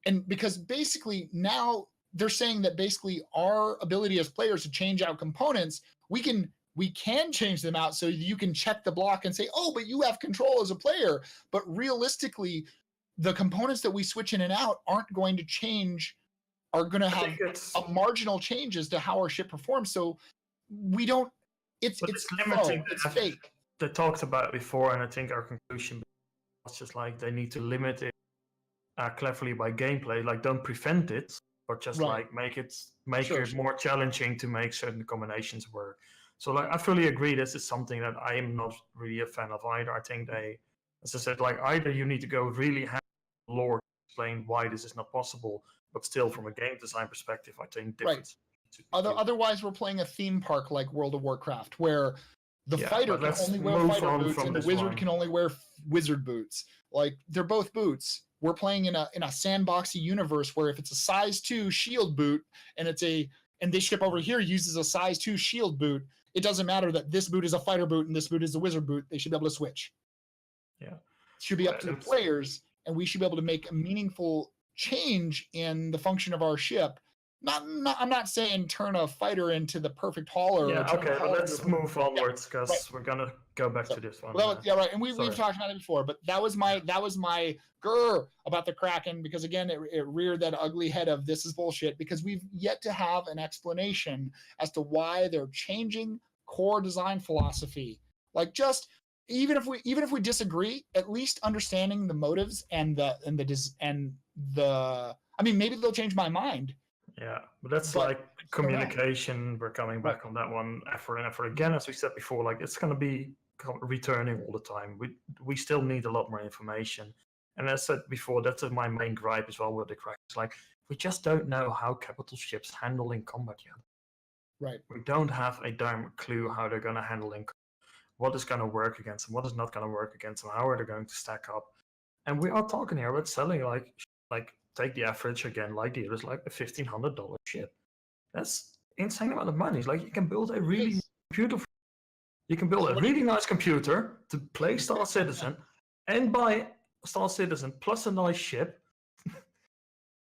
And because basically now they're saying that basically our ability as players to change out components, we can change them out so you can check the block and say, oh, but you have control as a player. But realistically, the components that we switch in and out aren't going to change, are going to have a marginal changes to how our ship performs. So we don't, it's limiting. It's fake. They talked about it before, and I think our conclusion was just like they need to limit it cleverly by gameplay. Like don't prevent it, but just like make it more challenging to make certain combinations work. So like I fully agree, this is something that I am not really a fan of either. I think they, as I said, like either you need to go really hand lore to explain why this is not possible, but still from a game design perspective, I think different. Otherwise we're playing a theme park like World of Warcraft, where the fighter can only wear fighter boots and the wizard can only wear wizard boots. Like they're both boots. We're playing in a sandboxy universe where if it's a size 2 shield boot and this ship over here uses a size 2 shield boot, it doesn't matter that this boot is a fighter boot and this boot is a wizard boot. They should be able to switch. Yeah. It should be up to the players, and we should be able to make a meaningful change in the function of our ship. I'm not saying turn a fighter into the perfect hauler. Yeah, okay, but let's move onwards, because we're gonna go back to this one. Well, yeah, right. And we've talked about it before, but that was my grr about the Kraken, because again, it reared that ugly head of this is bullshit, because we've yet to have an explanation as to why they're changing core design philosophy. Like just even if we disagree, at least understanding the motives and the I mean, maybe they'll change my mind. Yeah, but that's like communication. We're coming back on that one effort and effort again, as we said before. Like it's going to be returning all the time. We still need a lot more information. And as I said before, that's my main gripe as well with the crack. It's like we just don't know how capital ships handle in combat yet. Right. We don't have a darn clue how they're going to handle in what is going to work against them, what is not going to work against them, how are they going to stack up. And we are talking here about selling like take the average again, like the others, like a $1,500 ship. That's insane amount of money. It's like you can build a really beautiful, you can build a really nice computer to play Star Citizen and buy Star Citizen plus a nice ship.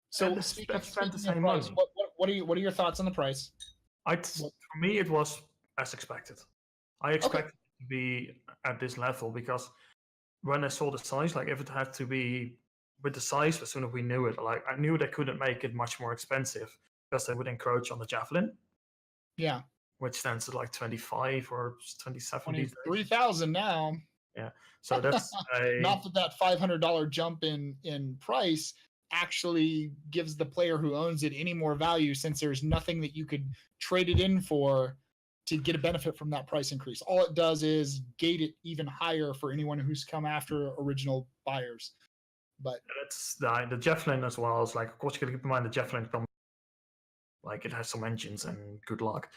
So spend the same money. What are your thoughts on the price? For me, it was as expected. I expected it to be at this level because when I saw the size, like if it had to be with the size, as soon as we knew it, like I knew they couldn't make it much more expensive because they would encroach on the Javelin. Yeah. Which stands at like 25 or 27. 3,000 now. Yeah. So that's not that $500 jump in price actually gives the player who owns it any more value, since there's nothing that you could trade it in for to get a benefit from that price increase. All it does is gate it even higher for anyone who's come after original buyers. But that's the Javelin as well. Is like, of course, you got to keep in mind the Javelin comes like it has some engines and good luck.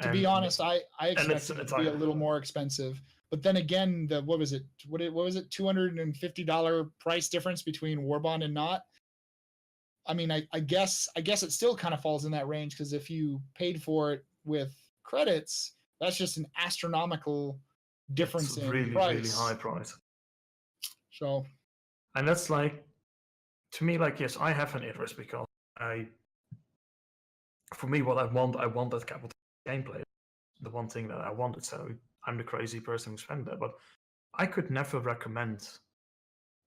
To be honest, I expected it to be a little more expensive. But then again, what was it? $250 price difference between Warbond and not? I mean, I guess it still kind of falls in that range, because if you paid for it with credits, that's just an astronomical difference in really, price. Really high price. So, and that's like, to me, like, yes, I have an interest because for me, what I want that capital gameplay. The one thing that I wanted, so I'm the crazy person who spent that. But I could never recommend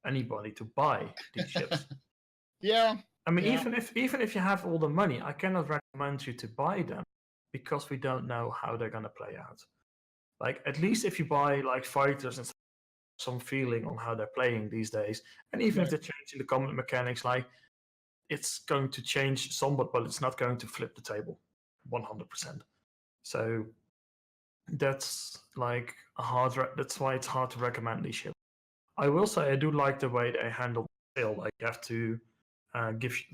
anybody to buy these ships. Yeah. I mean, even if you have all the money, I cannot recommend you to buy them because we don't know how they're gonna play out. Like, at least if you buy like fighters and some feeling on how they're playing these days, and even if they're changing the combat mechanics, like it's going to change somewhat, but it's not going to flip the table 100%. So that's like that's why it's hard to recommend these ships. I will say I do like the way they handle sale. Like you have to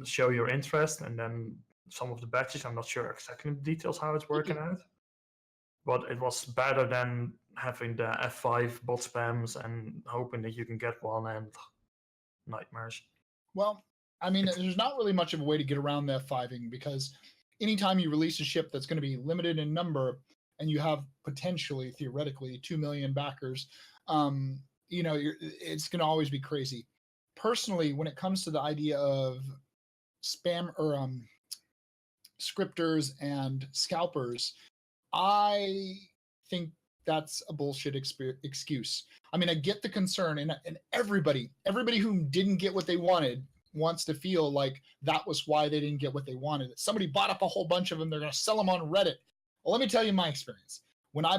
show your interest, and then some of the badges. I'm not sure exactly the details how it's working out, but it was better than having the F5 bot spams and hoping that you can get one and nightmares. Well, I mean, there's not really much of a way to get around the F5ing, because anytime you release a ship that's going to be limited in number and you have potentially, theoretically, 2 million backers, it's going to always be crazy. Personally, when it comes to the idea of spam or scripters and scalpers, I think that's a bullshit excuse. I mean, I get the concern, and everybody who didn't get what they wanted wants to feel like that was why they didn't get what they wanted. Somebody bought up a whole bunch of them, they're going to sell them on Reddit. Well, let me tell you my experience. When I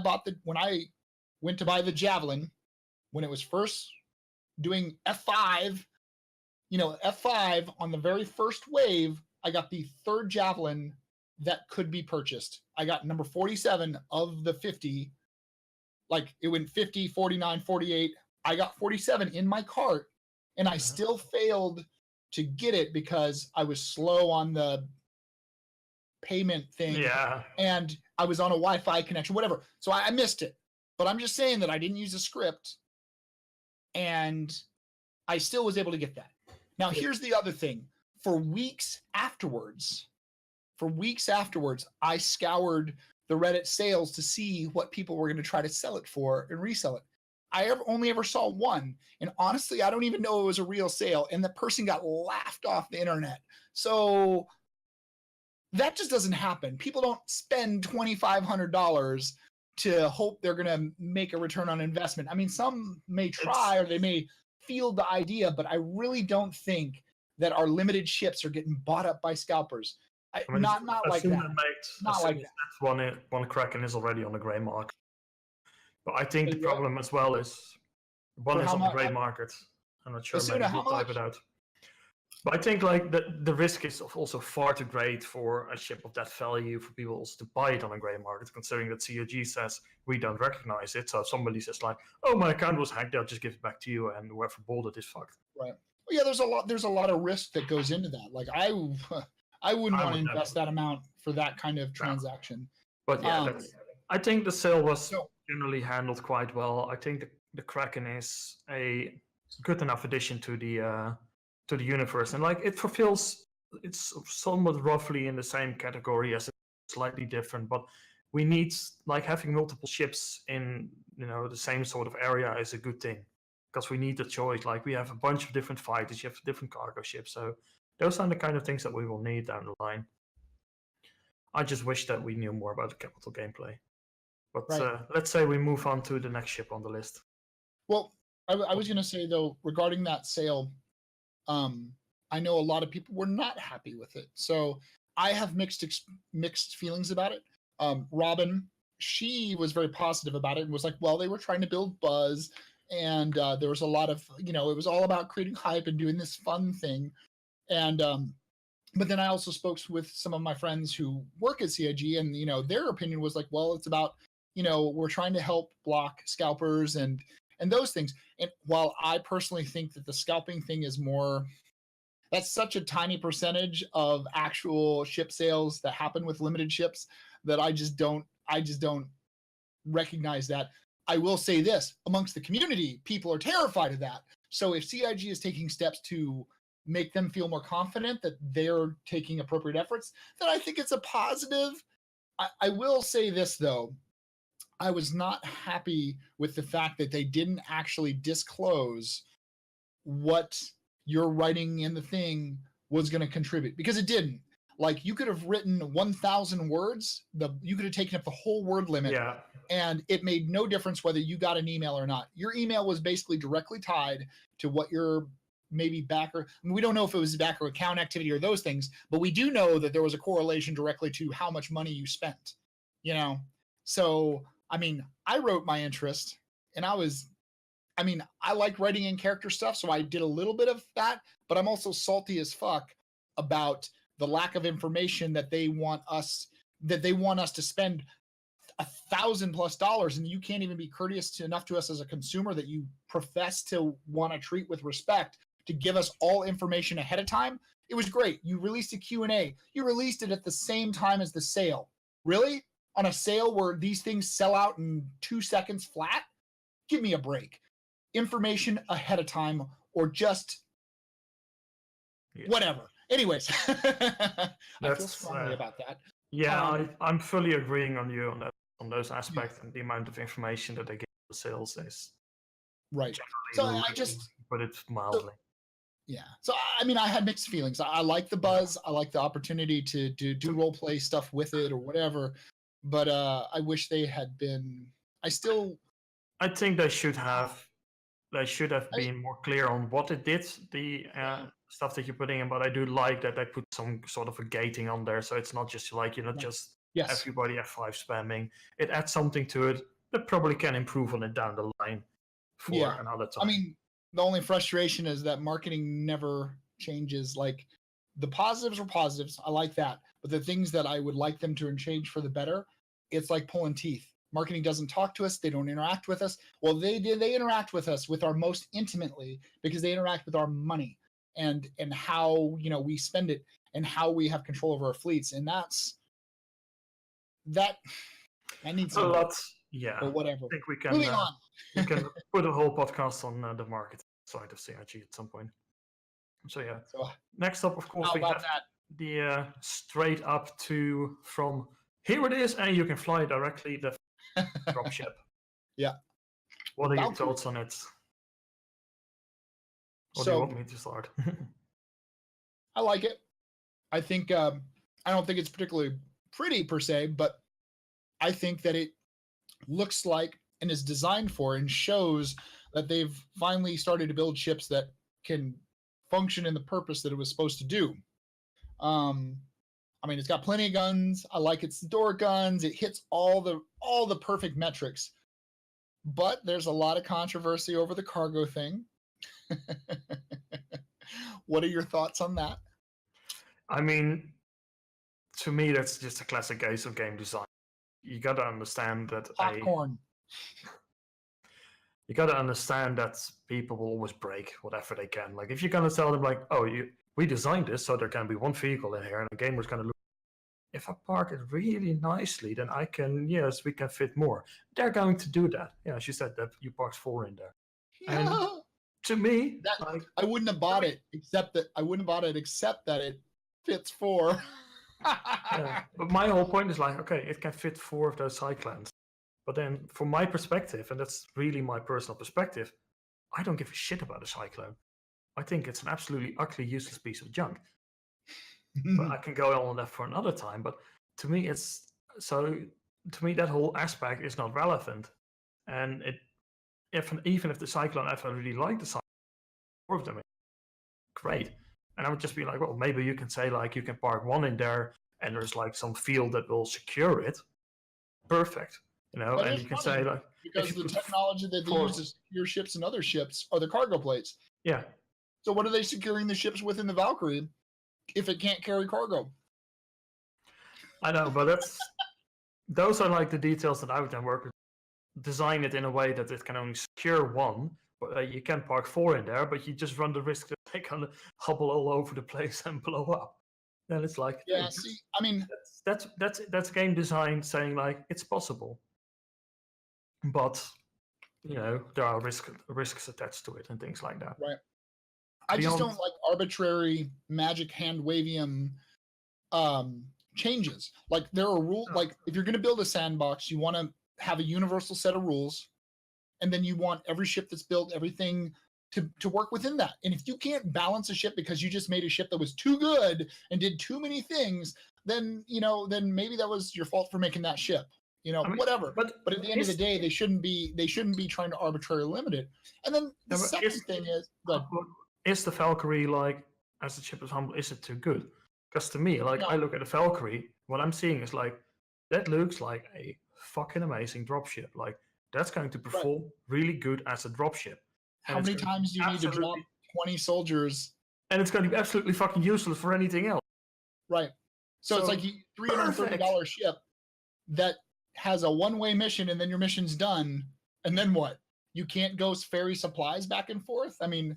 went to buy the Javelin, when it was first doing F5, F5 on the very first wave, I got the third Javelin that could be purchased. I got number 47 of the 50. Like, it went 50, 49, 48. I got 47 in my cart, and I still failed to get it because I was slow on the payment thing. Yeah. And I was on a Wi-Fi connection, whatever. So I missed it. But I'm just saying that I didn't use a script, and I still was able to get that. Now, here's the other thing. For weeks afterwards, I scoured the Reddit sales to see what people were going to try to sell it for and resell it. I only ever saw one. And honestly, I don't even know it was a real sale. And the person got laughed off the internet. So that just doesn't happen. People don't spend $2,500 to hope they're going to make a return on investment. I mean, some may try, or they may field the idea, but I really don't think that our limited ships are getting bought up by scalpers. Not like that. Not like that. One Kraken is already on the gray market. But I think the problem as well is one is on the gray market. I'm not sure. Asuna, maybe we'll type it out. But I think like the risk is also far too great for a ship of that value for people also to buy it on a gray market, considering that COG says we don't recognize it. So if somebody says like, "Oh, my account was hacked," they'll just give it back to you, and whoever bought it is fucked. Right. Well, yeah, there's a lot of risk that goes into that. Like I wouldn't want to invest that amount for that kind of transaction. But yeah, I think the sale was generally handled quite well. I think the Kraken is a good enough addition to the universe, and like it fulfills, it's somewhat roughly in the same category as it's slightly different, but we need like having multiple ships in the same sort of area is a good thing, because we need the choice. Like we have a bunch of different fighters, you have different cargo ships, so those are the kind of things that we will need down the line. I just wish that we knew more about the capital gameplay. But let's say we move on to the next ship on the list. Well, I was going to say, though, regarding that sale, I know a lot of people were not happy with it. So I have mixed feelings about it. Robin, she was very positive about it and was like, well, they were trying to build buzz. And there was a lot of, it was all about creating hype and doing this fun thing. And but then I also spoke with some of my friends who work at CIG, and their opinion was like, well, it's about we're trying to help block scalpers and those things. And while I personally think that the scalping thing is that's such a tiny percentage of actual ship sales that happen with limited ships that I just don't recognize that. I will say this, amongst the community, people are terrified of that. So if CIG is taking steps to make them feel more confident that they're taking appropriate efforts, then I think it's a positive. I will say this, though. I was not happy with the fact that they didn't actually disclose what your writing in the thing was going to contribute, because it didn't. Like, you could have written 1,000 words. You could have taken up the whole word limit, and it made no difference whether you got an email or not. Your email was basically directly tied to what your maybe backer. I mean, we don't know if it was backer account activity or those things, but we do know that there was a correlation directly to how much money you spent. So I mean, I wrote my interest, and I like writing in character stuff, so I did a little bit of that, but I'm also salty as fuck about the lack of information that they want us to spend $1,000+ and you can't even be courteous enough to us as a consumer that you profess to want to treat with respect to give us all information ahead of time. It was great. You released a Q&A. You released it at the same time as the sale. Really? On a sale where these things sell out in 2 seconds flat? Give me a break. Information ahead of time, or just whatever. Anyways, I feel strongly about that. Yeah, I'm fully agreeing on you on those aspects, and the amount of information that they give the sales is right. So I just put it mildly. So I mean, I had mixed feelings. I like the buzz. I like the opportunity to do role play stuff with it or whatever. But I wish they had been. I think they should have. They should have been more clear on what it did, the stuff that you're putting in. But I do like that they put some sort of a gating on there, so it's not just like just everybody F5 spamming. It adds something to it that probably can improve on it down the line for another time. I mean, the only frustration is that marketing never changes. Like, the positives were positives. I like that. But the things that I would like them to change for the better, it's like pulling teeth. Marketing doesn't talk to us. They don't interact with us. Well, they interact with us with our most intimately, because they interact with our money and how we spend it and how we have control over our fleets. And that needs a lot. Yeah. Or whatever. I think we can. Moving on. We can put a whole podcast on the market side of CIG at some point. So yeah. So, next up, of course, we have the straight up from here it is, and you can fly directly the dropship. Yeah. What are your thoughts on it? Or do you want me to start? I like it. I think I don't think it's particularly pretty per se, but I think that it looks like and is designed for and shows that they've finally started to build ships that can function in the purpose that it was supposed to do. I mean, it's got plenty of guns. I like its door guns. It hits all the perfect metrics. but there's a lot of controversy over the cargo thing. What are your thoughts on that? I mean, to me, that's just a classic case of game design. You got to understand that Popcorn. You got to understand that people will always break whatever they can. Like if you're gonna tell them like, oh, we designed this so there can be one vehicle in here, and the gamer's gonna look. If I park it really nicely, then we can fit more. They're going to do that. Yeah, she said that you parked 4 in there. Yeah. And to me, I wouldn't have bought it except that it fits 4. Yeah, but my whole point is like, okay, it can fit 4 of those cyclones. But then, from my perspective, and that's really my personal perspective, I don't give a shit about a cyclone. I think it's an absolutely ugly, useless piece of junk. But I can go on that for another time. But to me, that whole aspect is not relevant. And even if the cyclone, if I really like the cyclone, 4 of them, great. And I would just be like, well, maybe you can say like you can park 1 in there, and there's like some field that will secure it. Perfect. And you can say like because the technology that they use to secure ships and other ships are the cargo plates. Yeah. So what are they securing the ships with in the Valkyrie if it can't carry cargo? I know, but those are like the details that I would then work with. Design it in a way that it can only secure 1, but you can park 4 in there, but you just run the risk that they can hobble all over the place and blow up. Then it's like, yeah. See, I mean, that's game design saying like it's possible. But there are risks attached to it and things like that. Right. I just don't like arbitrary magic hand wavium changes. Like there are rules. Like if you're going to build a sandbox, you want to have a universal set of rules, and then you want every ship that's built, everything to work within that. And if you can't balance a ship because you just made a ship that was too good and did too many things, then maybe that was your fault for making that ship. Whatever. But at the end of the day, they shouldn't be trying to arbitrarily limit it. And then the second thing is the Valkyrie, like, as a ship is humble, is it too good? Because to me, like, I look at the Valkyrie, what I'm seeing is like, that looks like a fucking amazing dropship. Like, that's going to perform really good as a dropship. How many times do you need to drop 20 soldiers? And it's going to be absolutely fucking useless for anything else. Right. So it's like a $330 ship that has a one-way mission, and then your mission's done, and then what? You can't go ferry supplies back and forth? I mean,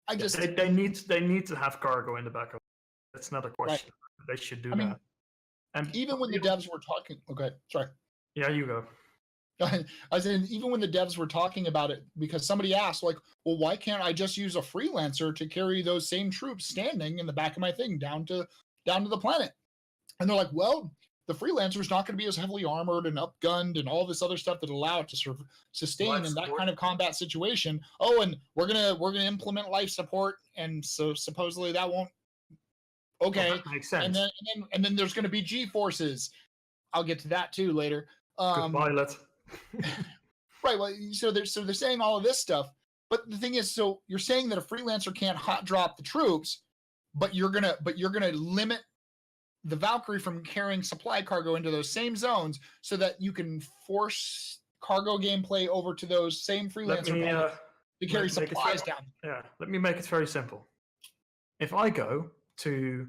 they need to have cargo in the back of it. That's not a question. Right. They should do that. And even when the devs were talking, okay, sorry. Yeah, you go. I said, even when the devs were talking about it, because somebody asked, like, well, why can't I just use a freelancer to carry those same troops standing in the back of my thing down to the planet? And they're like, well, the freelancer is not going to be as heavily armored and upgunned and all this other stuff that allow it to sort of sustain in that kind of combat situation. Oh, and we're gonna implement life support, and so supposedly that won't. Okay, well, that makes sense. And then there's going to be G forces. I'll get to that too later. Good pilot. Right. Well, so they're saying all of this stuff, but the thing is, so you're saying that a freelancer can't hot drop the troops, but you're gonna limit the Valkyrie from carrying supply cargo into those same zones so that you can force cargo gameplay over to those same freelancer to carry supplies down. Yeah, let me make it very simple. If I go to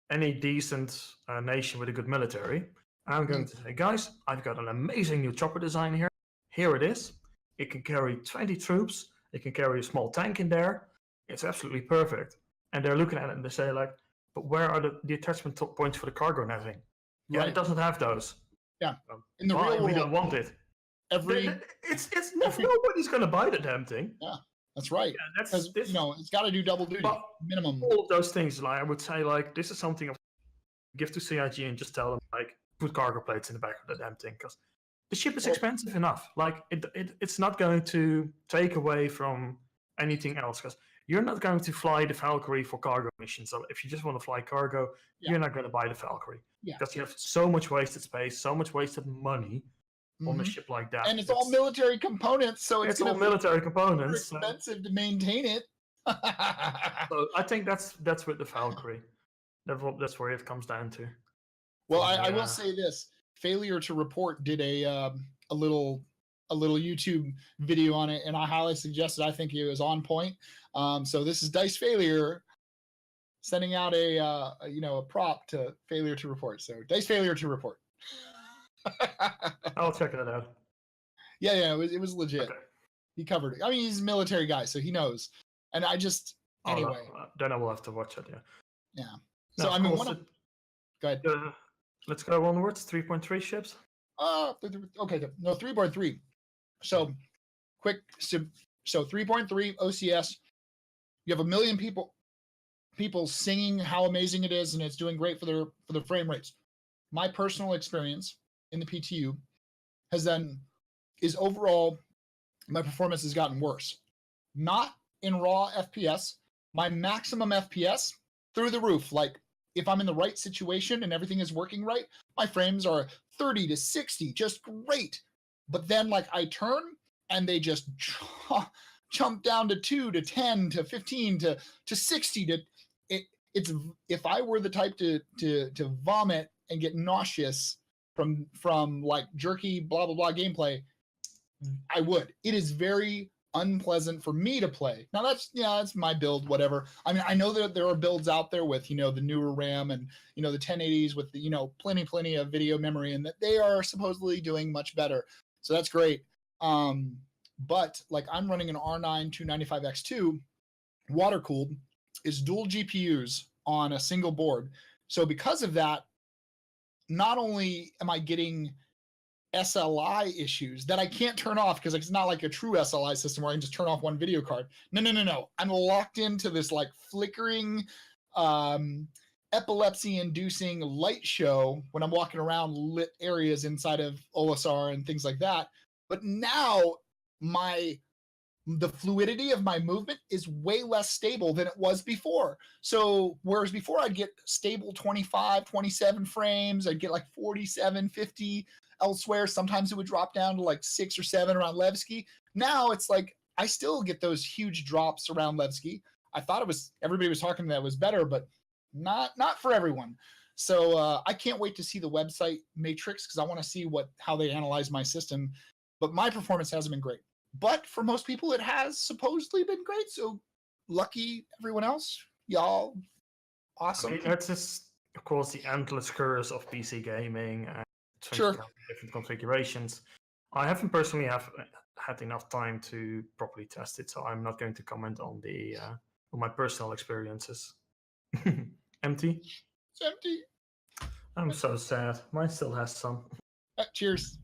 any decent nation with a good military, I'm going to say, guys, I've got an amazing new chopper design here. Here it is. It can carry 20 troops. It can carry a small tank in there. It's absolutely perfect. And they're looking at it and they say, like, but where are the attachment points for the cargo netting? Yeah, right. It doesn't have those. Yeah. In the real world, we don't want it. Nobody's going to buy the damn thing. Yeah, that's right. Yeah, it's got to do double duty minimum. All of those things, like I would say, like this is something I give to CIG and just tell them, like, put cargo plates in the back of the damn thing, because the ship is expensive enough. Like it's not going to take away from anything else, because you're not going to fly the Valkyrie for cargo missions. So if you just want to fly cargo, you're not going to buy the Valkyrie. Because you have so much wasted space, so much wasted money on a ship like that. And it's all military components, so it's all military components. Expensive to maintain it. So I think that's with the Valkyrie. That's where it comes down to. Well, I will say this: Failure to Report did a little a little YouTube video on it, and I highly suggest it. I think it was on point. So this is Dice Failure sending out a prop to failure to report. So Dice Failure to report. I'll check that out. Yeah, it was legit. Okay. He covered it. I mean, he's a military guy, so he knows. And I just anyway. Then I will have to watch it. Yeah. Now, So I mean, go ahead. Let's go onwards. 3.3 ships. Okay. No, 3.3. So quick. So 3.3 OCS. You have 1 million people singing how amazing it is, and it's doing great for their frame rates. My personal experience in the PTU is overall my performance has gotten worse. Not in raw FPS. My maximum FPS through the roof. Like if I'm in the right situation and everything is working right, my frames are 30 to 60, just great. But then like I turn and they just jump down to 2 to 10 to 15 to 60 it's if I were the type to vomit and get nauseous from like jerky blah blah blah gameplay, I would. It is very unpleasant for me to play. Now that's my build, whatever. I mean, I know that there are builds out there with, the newer RAM and, the 1080s with the, plenty of video memory, and that they are supposedly doing much better. So that's great. But like I'm running an R9 295X2 water cooled, is dual GPUs on a single board. So because of that, not only am I getting SLI issues that I can't turn off because it's not like a true SLI system where I can just turn off one video card. No. I'm locked into this like flickering, epilepsy-inducing light show when I'm walking around lit areas inside of OSR and things like that. But now the fluidity of my movement is way less stable than it was before. So whereas before I'd get stable 25, 27 frames, I'd get like 47, 50 elsewhere. Sometimes it would drop down to like 6 or 7 around Levski. Now it's like I still get those huge drops around Levski. I thought everybody was talking that it was better, but not for everyone. So I can't wait to see the website matrix because I want to see how they analyze my system. But my performance hasn't been great. But for most people, it has supposedly been great. So lucky everyone else. Y'all awesome. I mean, that's just, of course, the endless curse of PC gaming and different configurations. I haven't personally had enough time to properly test it, so I'm not going to comment on on my personal experiences. Empty? It's empty. I'm so sad. Mine still has some. Cheers.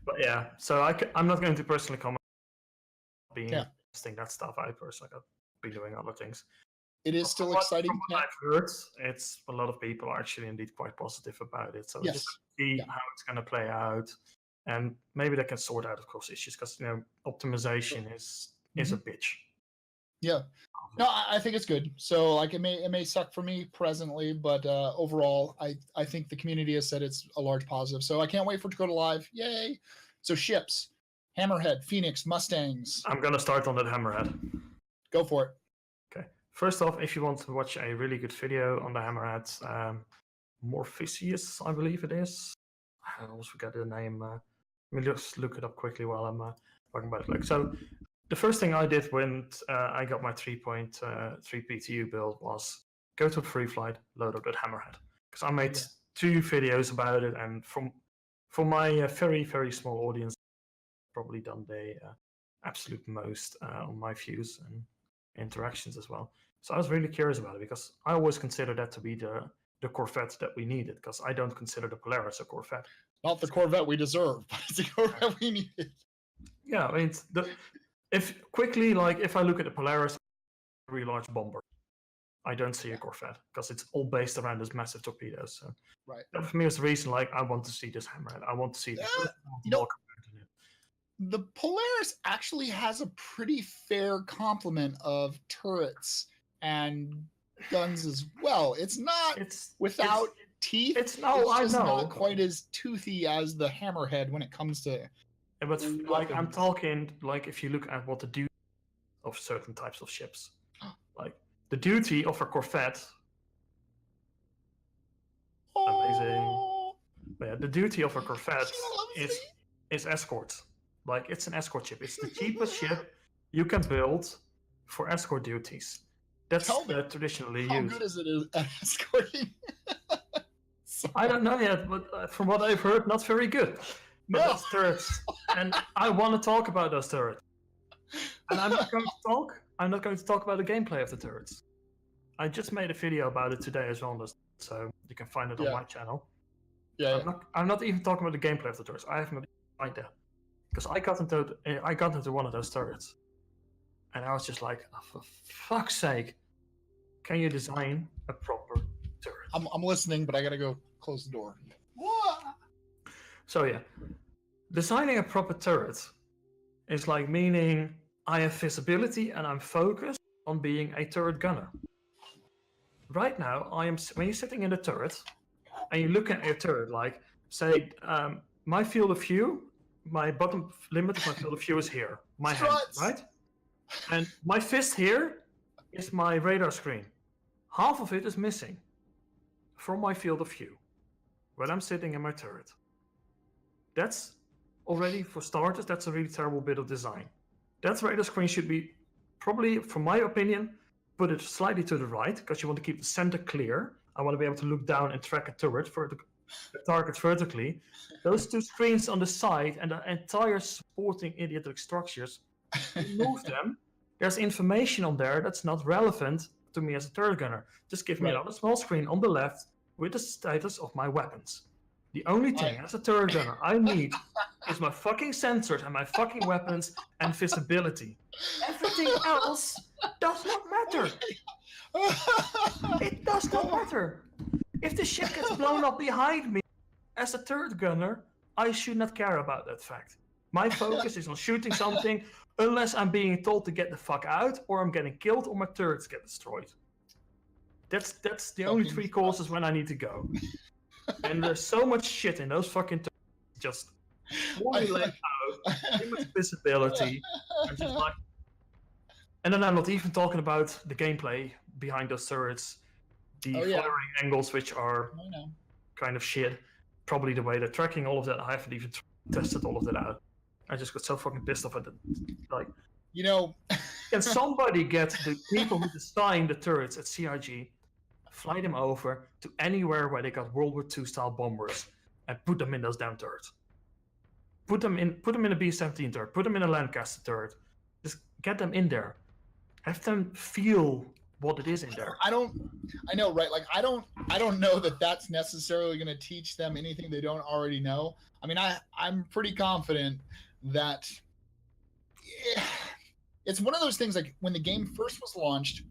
But yeah, so I'm not going to personally comment on testing that stuff. I personally have been doing other things. It is still exciting. From what I've heard, it's a lot of people are actually indeed quite positive about it. So just see how it's going to play out, and maybe they can sort out, of course, issues because optimization is a bitch. Yeah. No, I think it's good. So like it may suck for me presently, but overall, I think the community has said it's a large positive. So I can't wait for it to go to live. Yay! So ships, Hammerhead, Phoenix, Mustangs. I'm gonna start on that Hammerhead. Go for it. Okay. First off, if you want to watch a really good video on the Hammerhead, Morpheus, I believe it is. I almost forget the name. Let me just look it up quickly while I'm talking about it. So. The first thing I did when I got my 3.3 PTU build was go to Free Flight, load up that Hammerhead. Because I made 2 videos about it, and for my very, very small audience, I've probably done the absolute most on my views and interactions as well. So I was really curious about it, because I always consider that to be the Corvette that we needed, because I don't consider the Polaris a Corvette. Not the Corvette we deserve, but it's the Corvette we needed. Yeah, I mean, if I look at the Polaris, a very large bomber, I don't see a Corvette because it's all based around those massive torpedoes. So that for me is the reason. Like, I want to see this Hammerhead. I want to see the Polaris actually has a pretty fair complement of turrets and guns as well. It's not without teeth. It's not quite as toothy as the Hammerhead when it comes to. But like I'm talking, like if you look at what the duty of certain types of ships, like the duty of a Corvette, amazing. Yeah, the duty of a corvette is escort. Like, it's an escort ship. It's the cheapest ship you can build for escort duties. That's traditionally used. How good is it at escorting? I don't know yet, but from what I've heard, not very good. But those turrets, and I want to talk about those turrets. And I'm not going to talk about the gameplay of the turrets. I just made a video about it today as well, so you can find it on my channel. I'm not even talking about the gameplay of the turrets. I have no idea, because I got into one of those turrets, and I was just like, oh, for fuck's sake, can you design a proper turret? I'm listening, but I gotta go close the door. So yeah, designing a proper turret is like meaning I have visibility and I'm focused on being a turret gunner. Right now, when you're sitting in the turret and you look at your turret, like say my field of view, my bottom limit of my field of view is here, my hand, right? And my fist here is my radar screen. Half of it is missing from my field of view when I'm sitting in my turret. That's already, for starters, that's a really terrible bit of design. That radar screen should be, probably, from my opinion, put it slightly to the right, because you want to keep the center clear. I want to be able to look down and track a turret, the target vertically. Those two screens on the side and the entire supporting idiotic structures, remove them. There's information on there that's not relevant to me as a turret gunner. Just give me another small screen on the left with the status of my weapons. The only thing as a turret gunner I need is my fucking sensors and my fucking weapons and visibility. Everything else does not matter. It does not matter. If the ship gets blown up behind me as a turret gunner, I should not care about that fact. My focus is on shooting something unless I'm being told to get the fuck out, or I'm getting killed, or my turrets get destroyed. That's the only three courses when I need to go. And there's so much shit in those fucking turrets. Just poorly laid out, too much visibility, and then I'm not even talking about the gameplay behind those turrets, the firing angles, which are kind of shit. Probably the way they're tracking all of that. I haven't even tested all of that out. I just got so fucking pissed off at it. Like, can somebody get the people who design the turrets at CRG, fly them over to anywhere where they got World War II style bombers and put them in those damn turrets? Put them in a B-17 turret. Put them in a Lancaster turret. Just get them in there. Have them feel what it is in there. I know, right? Like, I don't know that that's necessarily going to teach them anything they don't already know. I mean, I'm pretty confident that it's one of those things, like when the game first was launched,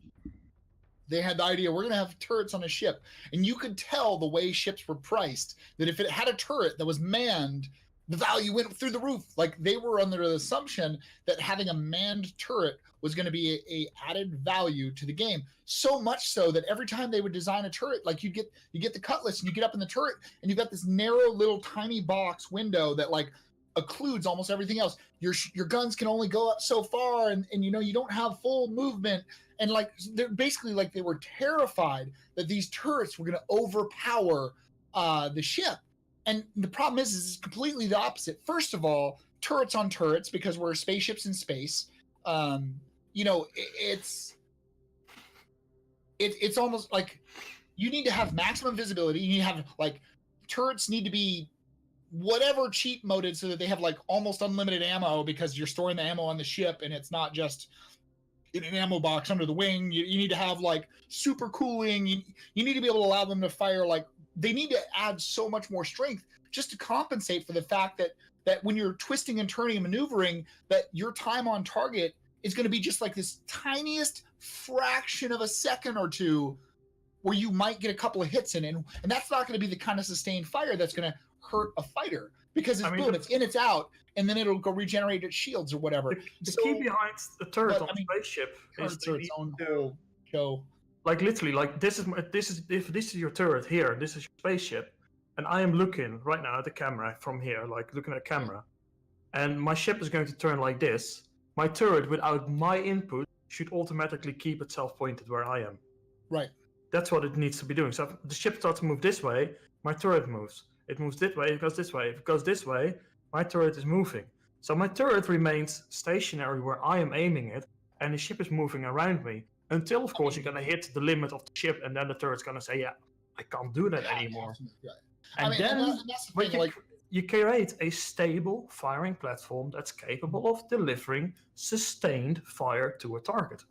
they had the idea, we're going to have turrets on a ship. And you could tell the way ships were priced, that if it had a turret that was manned, the value went through the roof. Like, they were under the assumption that having a manned turret was going to be a added value to the game. So much so that every time they would design a turret, like you get the Cutlass and you get up in the turret and you've got this narrow little tiny box window that like occludes almost everything else. Your guns can only go up so far, and you don't have full movement. And like, they're basically like, they were terrified that these turrets were going to overpower the ship. And the problem is it's completely the opposite. First of all, turrets on turrets, because we're spaceships in space. It's almost like you need to have maximum visibility. You need to have, like, turrets need to be whatever cheat moded so that they have like almost unlimited ammo, because you're storing the ammo on the ship and it's not just in an ammo box under the wing. You need to have like super cooling. You need to be able to allow them to fire. Like, they need to add so much more strength just to compensate for the fact that when you're twisting and turning and maneuvering, that your time on target is going to be just like this tiniest fraction of a second or two where you might get a couple of hits in, and that's not going to be the kind of sustained fire that's going to hurt a fighter, because it's boom, it's in, it's out, and then it'll go regenerate its shields or whatever. The key behind the turret on the spaceship is its own whole show. Like, literally, like, this is your turret here, this is your spaceship, and I am looking right now at the camera from here, like looking at a camera, and my ship is going to turn like this. My turret, without my input, should automatically keep itself pointed where I am. Right. That's what it needs to be doing. So if the ship starts to move this way, my turret moves. it moves this way, it goes this way. If it goes this way, my turret is moving. So my turret remains stationary where I am aiming it, and the ship is moving around me. Until, of course, you're going to hit the limit of the ship, and then the turret's going to say, yeah, I can't do that anymore. Right. And you create a stable firing platform that's capable of delivering sustained fire to a target.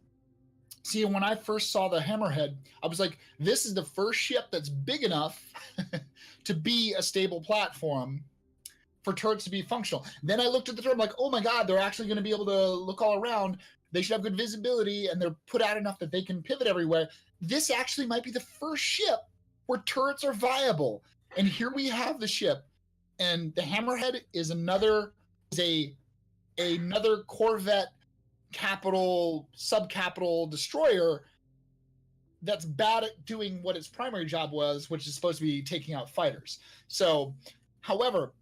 See, when I first saw the Hammerhead, I was like, this is the first ship that's big enough to be a stable platform for turrets to be functional. Then I looked at the turret, I'm like, oh my God, they're actually going to be able to look all around. They should have good visibility, and they're put out enough that they can pivot everywhere. This actually might be the first ship where turrets are viable. And here we have the ship, and the Hammerhead is another Corvette subcapital destroyer that's bad at doing what its primary job was, which is supposed to be taking out fighters. So, however,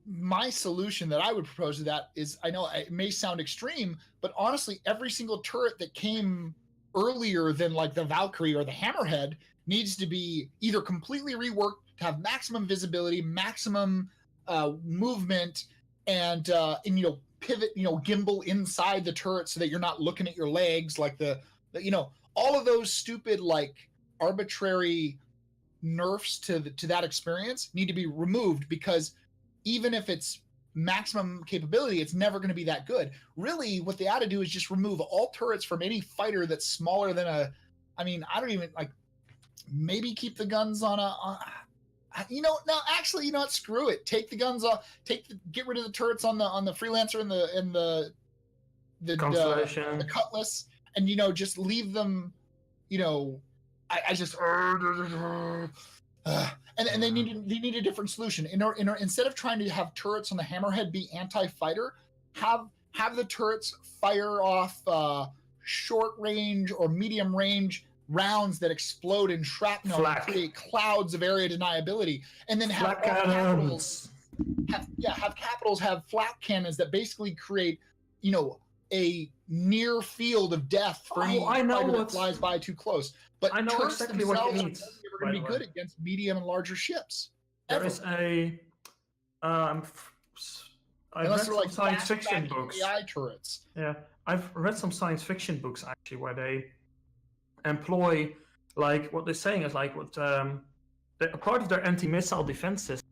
my solution that I would propose to that is, I know it may sound extreme, but honestly, every single turret that came earlier than like the Valkyrie or the Hammerhead needs to be either completely reworked to have maximum visibility, maximum movement, and pivot, gimbal inside the turret so that you're not looking at your legs, like all of those stupid like arbitrary nerfs to that experience need to be removed, because even if it's maximum capability, it's never going to be that good. Really, what they ought to do is just remove all turrets from any fighter that's smaller than maybe keep the guns on screw it. Take the guns off. Get rid of the turrets on the Freelancer and the Constellation, the Cutlass, and just leave them. And they need a different solution. Instead of trying to have turrets on the Hammerhead be anti-fighter, have the turrets fire off short range or medium range rounds that explode in shrapnel and create clouds of area deniability, and then have capitals have flak cannons that basically create a near field of death for any fighter that flies by too close. But I know exactly what you need. Are going to be good against medium and larger ships. There is a I've read some science fiction books. AI turrets. Yeah, I've read some science fiction books actually where they employ, like, what they're saying is like what a part of their anti-missile defense system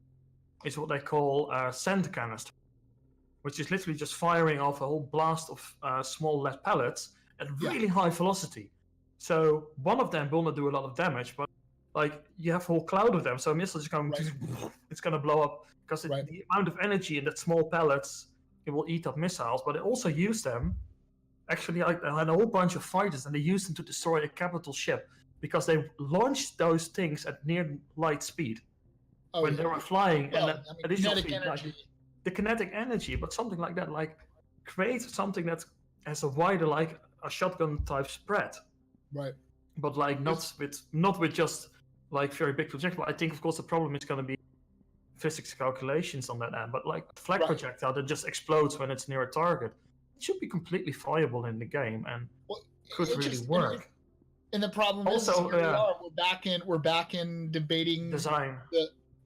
is what they call sand canister, which is literally just firing off a whole blast of small lead pellets at really high velocity. So one of them will not do a lot of damage, but like you have a whole cloud of them, so a missile is going, it's going to blow up because the amount of energy in that small pellets, it will eat up missiles. But they also use them. Actually, I had a whole bunch of fighters, and they used them to destroy a capital ship because they launched those things at near light speed when they were flying, and additional speed, the kinetic energy, but something like that, like create something that has a wider, like a shotgun type spread. Right. But like not with just like very big projectile. I think of course the problem is going to be physics calculations on that end. But like a flak projectile that just explodes when it's near a target, it should be completely viable in the game and could really work. And the problem also, is we're back in debating design.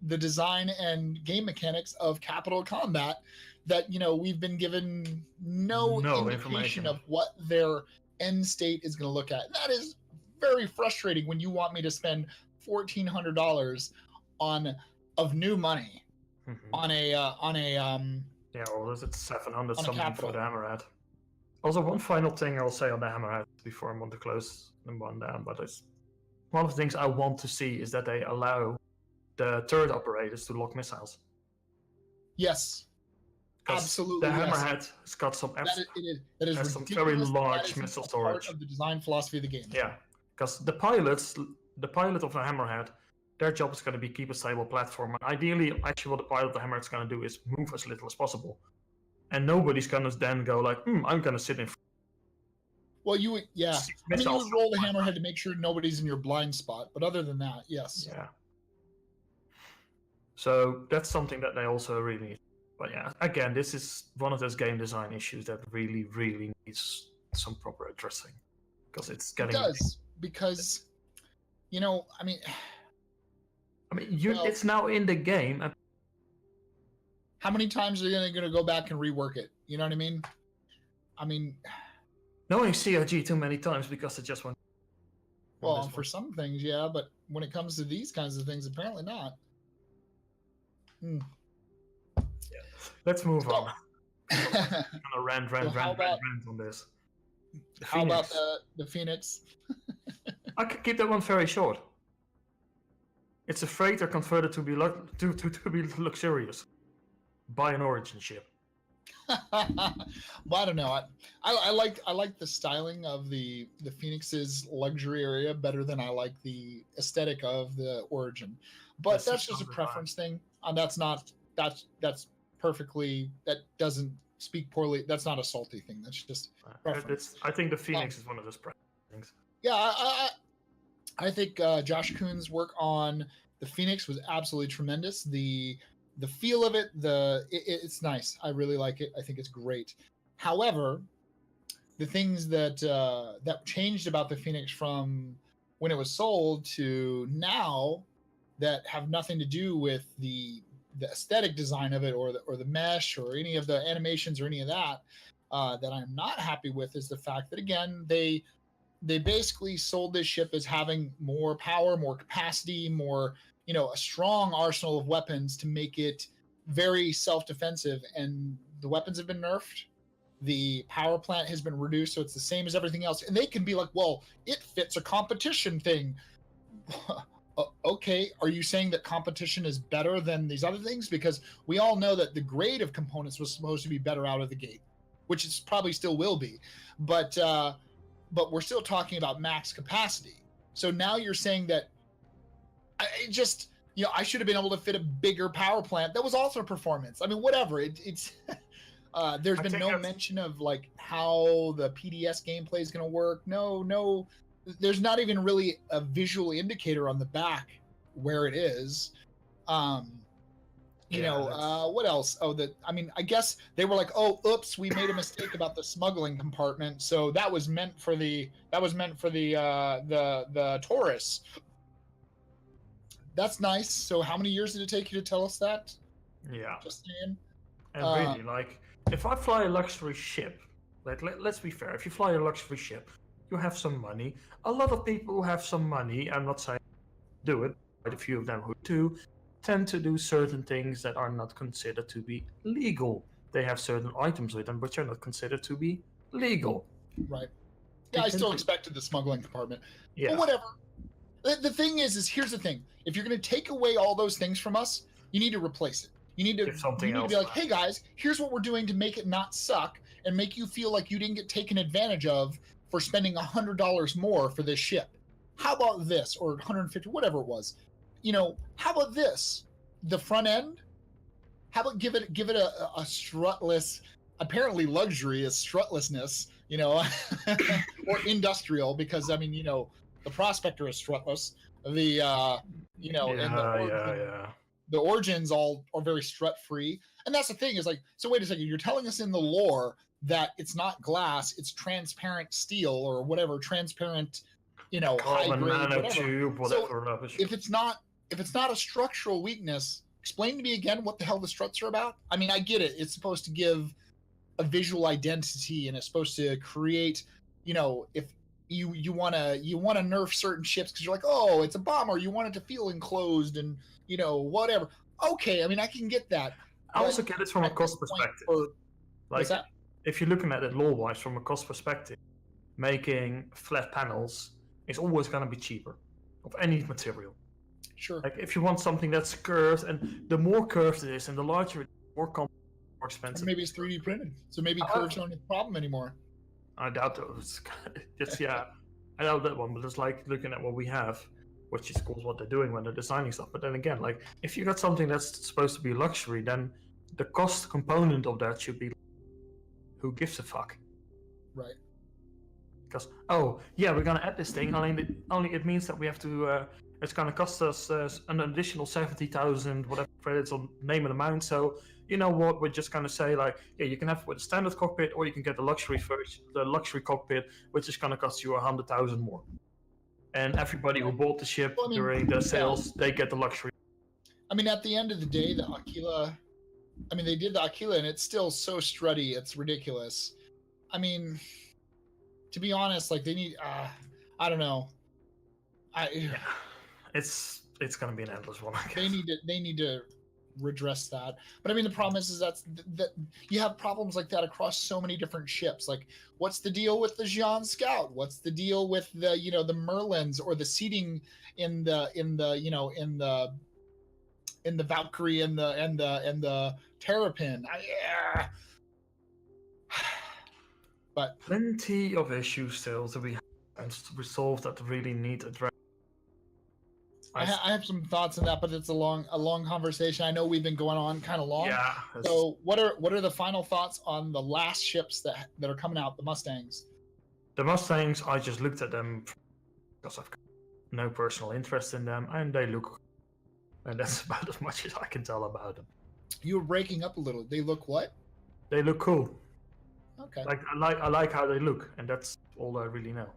The design and game mechanics of capital combat that we've been given no indication of what their end state is going to look at. And that is very frustrating when you want me to spend $1,400 of new money on a or is it 700 something for the Hammerhead? Also, one final thing I'll say on the Hammerhead before I want to close them one down, but it's one of the things I want to see is that they allow the turret operators to lock missiles. Yes. Absolutely. The Hammerhead has got some some very large missile storage. Part of the design philosophy of the game. Yeah, because the pilot of the Hammerhead, their job is going to be keep a stable platform. And ideally, actually, what the pilot of the Hammerhead is going to do is move as little as possible. And nobody's going to then go like, I'm going to sit in front. Well, you would roll the Hammerhead to make sure nobody's in your blind spot. But other than that, yes. Yeah. So that's something that they also really need. But yeah, again, this is one of those game design issues that really, really needs some proper addressing. Because it's getting... It does, because, I mean, Well, it's now in the game. And how many times are they going to go back and rework it? You know what I mean? I mean, knowing CRG too many times because it just went. Well, for some things, yeah, but when it comes to these kinds of things, apparently not. Yeah. Let's move on. I'm gonna rant on this. How about the Phoenix? I could keep that one very short. It's a freighter converted to be luxurious by an origin ship. Well, I don't know. I like the styling of the Phoenix's luxury area better than I like the aesthetic of the origin. But that's just a preference thing. That's perfectly. That doesn't speak poorly. That's not a salty thing. That's just preference. I think the Phoenix is one of those things. Yeah, I think Josh Kuhn's work on the Phoenix was absolutely tremendous. The feel of it, it's nice. I really like it. I think it's great. However, the things that changed about the Phoenix from when it was sold to now that have nothing to do with the aesthetic design of it or the mesh or any of the animations or any of that that I'm not happy with is the fact that, again, they basically sold this ship as having more power, more capacity, more, a strong arsenal of weapons to make it very self-defensive. And the weapons have been nerfed. The power plant has been reduced, so it's the same as everything else. And they can be like, well, it fits a competition thing. Okay, are you saying that competition is better than these other things? Because we all know that the grade of components was supposed to be better out of the gate, which it probably still will be. But we're still talking about max capacity. So now you're saying that I should have been able to fit a bigger power plant that was also performance. I mean, whatever. It's there's been no mention of like how the PDS gameplay is going to work. No. There's not even really a visual indicator on the back where it is. What else? I guess they were like, oh, oops, we made a mistake about the smuggling compartment. So that was meant for the Taurus. That's nice. So how many years did it take you to tell us that? Yeah. Just saying. And really, like, if I fly a luxury ship, let's be fair, if you fly a luxury ship, you have some money. A lot of people who have some money, I'm not saying do it, quite a few of them who do, tend to do certain things that are not considered to be legal. They have certain items with them which are not considered to be legal. Right. Yeah, I still expected the smuggling compartment. Yeah. But whatever. The thing is here's the thing. If you're going to take away all those things from us, you need to replace it. You need to be like, hey guys, here's what we're doing to make it not suck and make you feel like you didn't get taken advantage of for spending $100 more for this ship. How about this? Or 150, whatever it was. How about this? The front end? How about give it a strutless, apparently luxury is strutlessness, or industrial, because the Prospector is strutless. The Origins all are very strut free. And that's the thing is like, so wait a second, you're telling us in the lore that it's not glass, it's transparent steel or whatever, transparent, high grade, whatever. So if it's not a structural weakness, explain to me again what the hell the struts are about. I mean, I get it. It's supposed to give a visual identity and it's supposed to create, if you want to nerf certain ships because you're like, oh, it's a bomber, you want it to feel enclosed and whatever. Okay, I mean, I can get that. I also get it from a cost perspective. Like, if you're looking at it lore-wise from a cost perspective, making flat panels is always going to be cheaper of any material. Sure. Like, if you want something that's curved, and the more curved it is, and the larger it is, more expensive. Or maybe it's 3D printed, so maybe curves aren't a problem anymore. I doubt those. I doubt that one, but it's like looking at what we have, which is of course what they're doing when they're designing stuff. But then again, like if you got something that's supposed to be luxury, then the cost component of that should be who gives a fuck? Right. Because we're gonna add this thing. Only it means that we have to. It's gonna cost us an additional 70,000 whatever credits on name and amount. So you know what? We're just gonna say like, yeah, you can have it with a standard cockpit, or you can get the luxury version, the luxury cockpit, which is gonna cost you 100,000 more. And everybody who bought the ship during the sales, they get the luxury I mean, at the end of the day, the Aquila. I mean, they did the Aquila, and it's still so strutty. It's ridiculous. I mean, to be honest, like they need. I don't know. Yeah, it's gonna be an endless one. I guess. They need to redress that. But I mean, the problem is that you have problems like that across so many different ships. Like, what's the deal with the Jean Scout? What's the deal with the the Merlins or the seating in the Valkyrie and the Terrapin? But plenty of issues still to be resolved that really need address. I have some thoughts on that, but it's a long conversation. I know we've been going on kind of long. Yeah. So what are the final thoughts on the last ships that are coming out, the Mustangs? The Mustangs, I just looked at them because I've got no personal interest in them, and they look, and that's about as much as I can tell about them. You were breaking up a little. They look what? They look cool. Okay. Like I like how they look, and that's all I really know.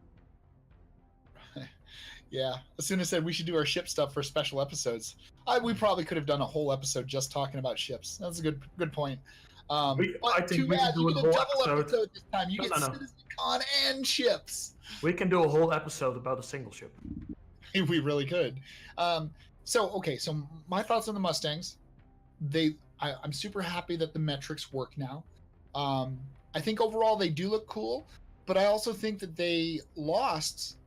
Yeah, Asuna said we should do our ship stuff for special episodes. We probably could have done a whole episode just talking about ships. That's a good point. I think we can do a whole episode this time. You get Citizencon and ships. We can do a whole episode about a single ship. We really could. So my thoughts on the Mustangs. I'm super happy that the metrics work now. I think overall they do look cool, but I also think that they lost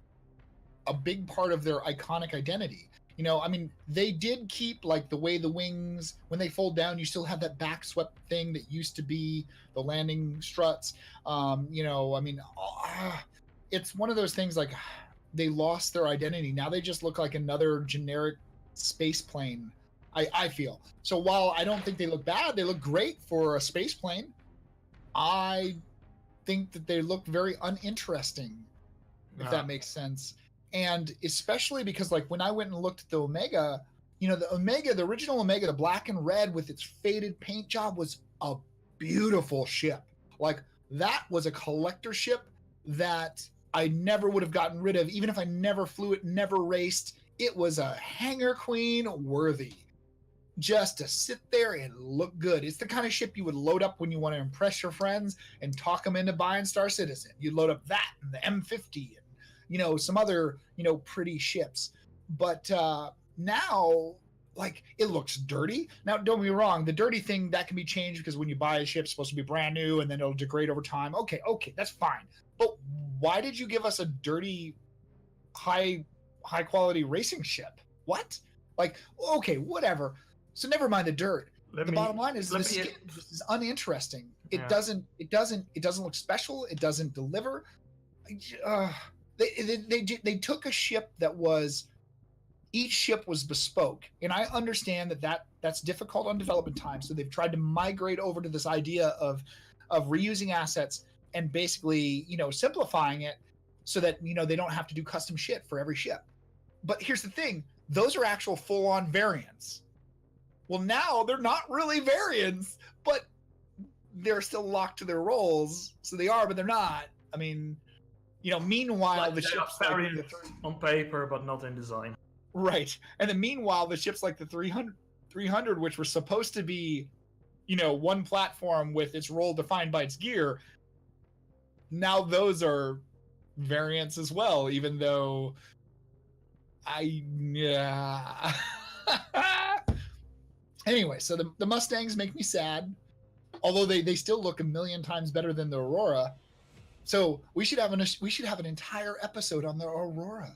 a big part of their iconic identity. I mean, they did keep like the way the wings, when they fold down, you still have that back swept thing that used to be the landing struts. I mean, it's one of those things like they lost their identity. Now they just look like another generic space plane. I feel. So while I don't think they look bad, they look great for a space plane. I think that they look very uninteresting, if that makes sense. And especially because like when I went and looked at the Omega, the original Omega, the black and red with its faded paint job was a beautiful ship. Like that was a collector ship that I never would have gotten rid of, even if I never flew it, never raced. It was a hangar queen worthy. Just to sit there and look good. It's the kind of ship you would load up when you want to impress your friends and talk them into buying Star Citizen. You'd load up that and the M50 and some other pretty ships. But now, like, it looks dirty. Now, don't get me wrong, the dirty thing that can be changed because when you buy a ship, it's supposed to be brand new and then it'll degrade over time. Okay, that's fine. But why did you give us a dirty, high quality racing ship? What? Like, okay, whatever. So never mind the dirt. Bottom line is the skin is uninteresting. It doesn't look special. It doesn't deliver. They took a ship that was, each ship was bespoke, and I understand that's difficult on development time. So they've tried to migrate over to this idea of reusing assets and basically simplifying it so that they don't have to do custom shit for every ship. But here's the thing: those are actual full-on variants. Well, now they're not really variants, but they're still locked to their roles. So they are, but they're not. I mean, meanwhile, like the ships variants on paper, but not in design. Right. And then meanwhile, the ships like the 300, which were supposed to be, one platform with its role defined by its gear, now those are variants as well, even though Anyway, so the Mustangs make me sad, although they still look a million times better than the Aurora. So we should have an entire episode on the Aurora,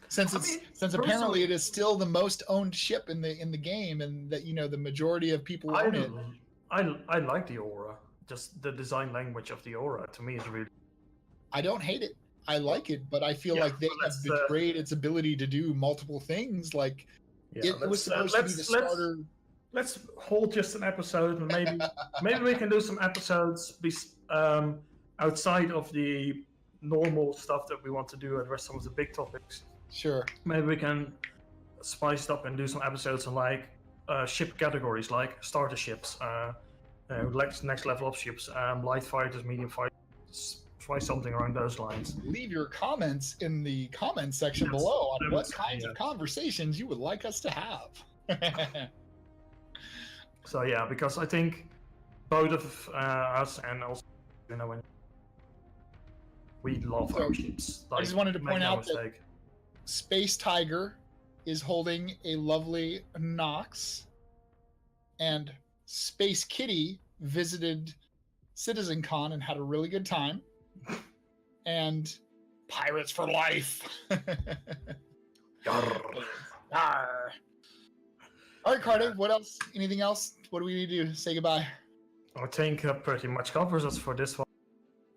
since apparently it is still the most owned ship in the game, and that the majority of people own it. I like the Aurora. Just the design language of the Aurora to me is really. I don't hate it. I like it, but I feel like they have betrayed its ability to do multiple things. Like. Yeah, it was supposed to be the starter. Let's hold just an episode, and maybe we can do some episodes outside of the normal stuff that we want to do, address some of the big topics. Sure. Maybe we can spice it up and do some episodes on like ship categories, like starter ships, next level up ships, light fighters, medium fighters, try something around those lines. Leave your comments in the comments section Yes, below on I what would say, kinds of conversations you would like us to have. So yeah, because I think both of us and also, when we love our ships. I just wanted to point out that Space Tiger is holding a lovely Nox, and Space Kitty visited Citizencon and had a really good time. And pirates for life. Yarr. Yarr. All right, Carde, what else? Anything else? What do we need to do? Say goodbye. I think pretty much covers us for this one.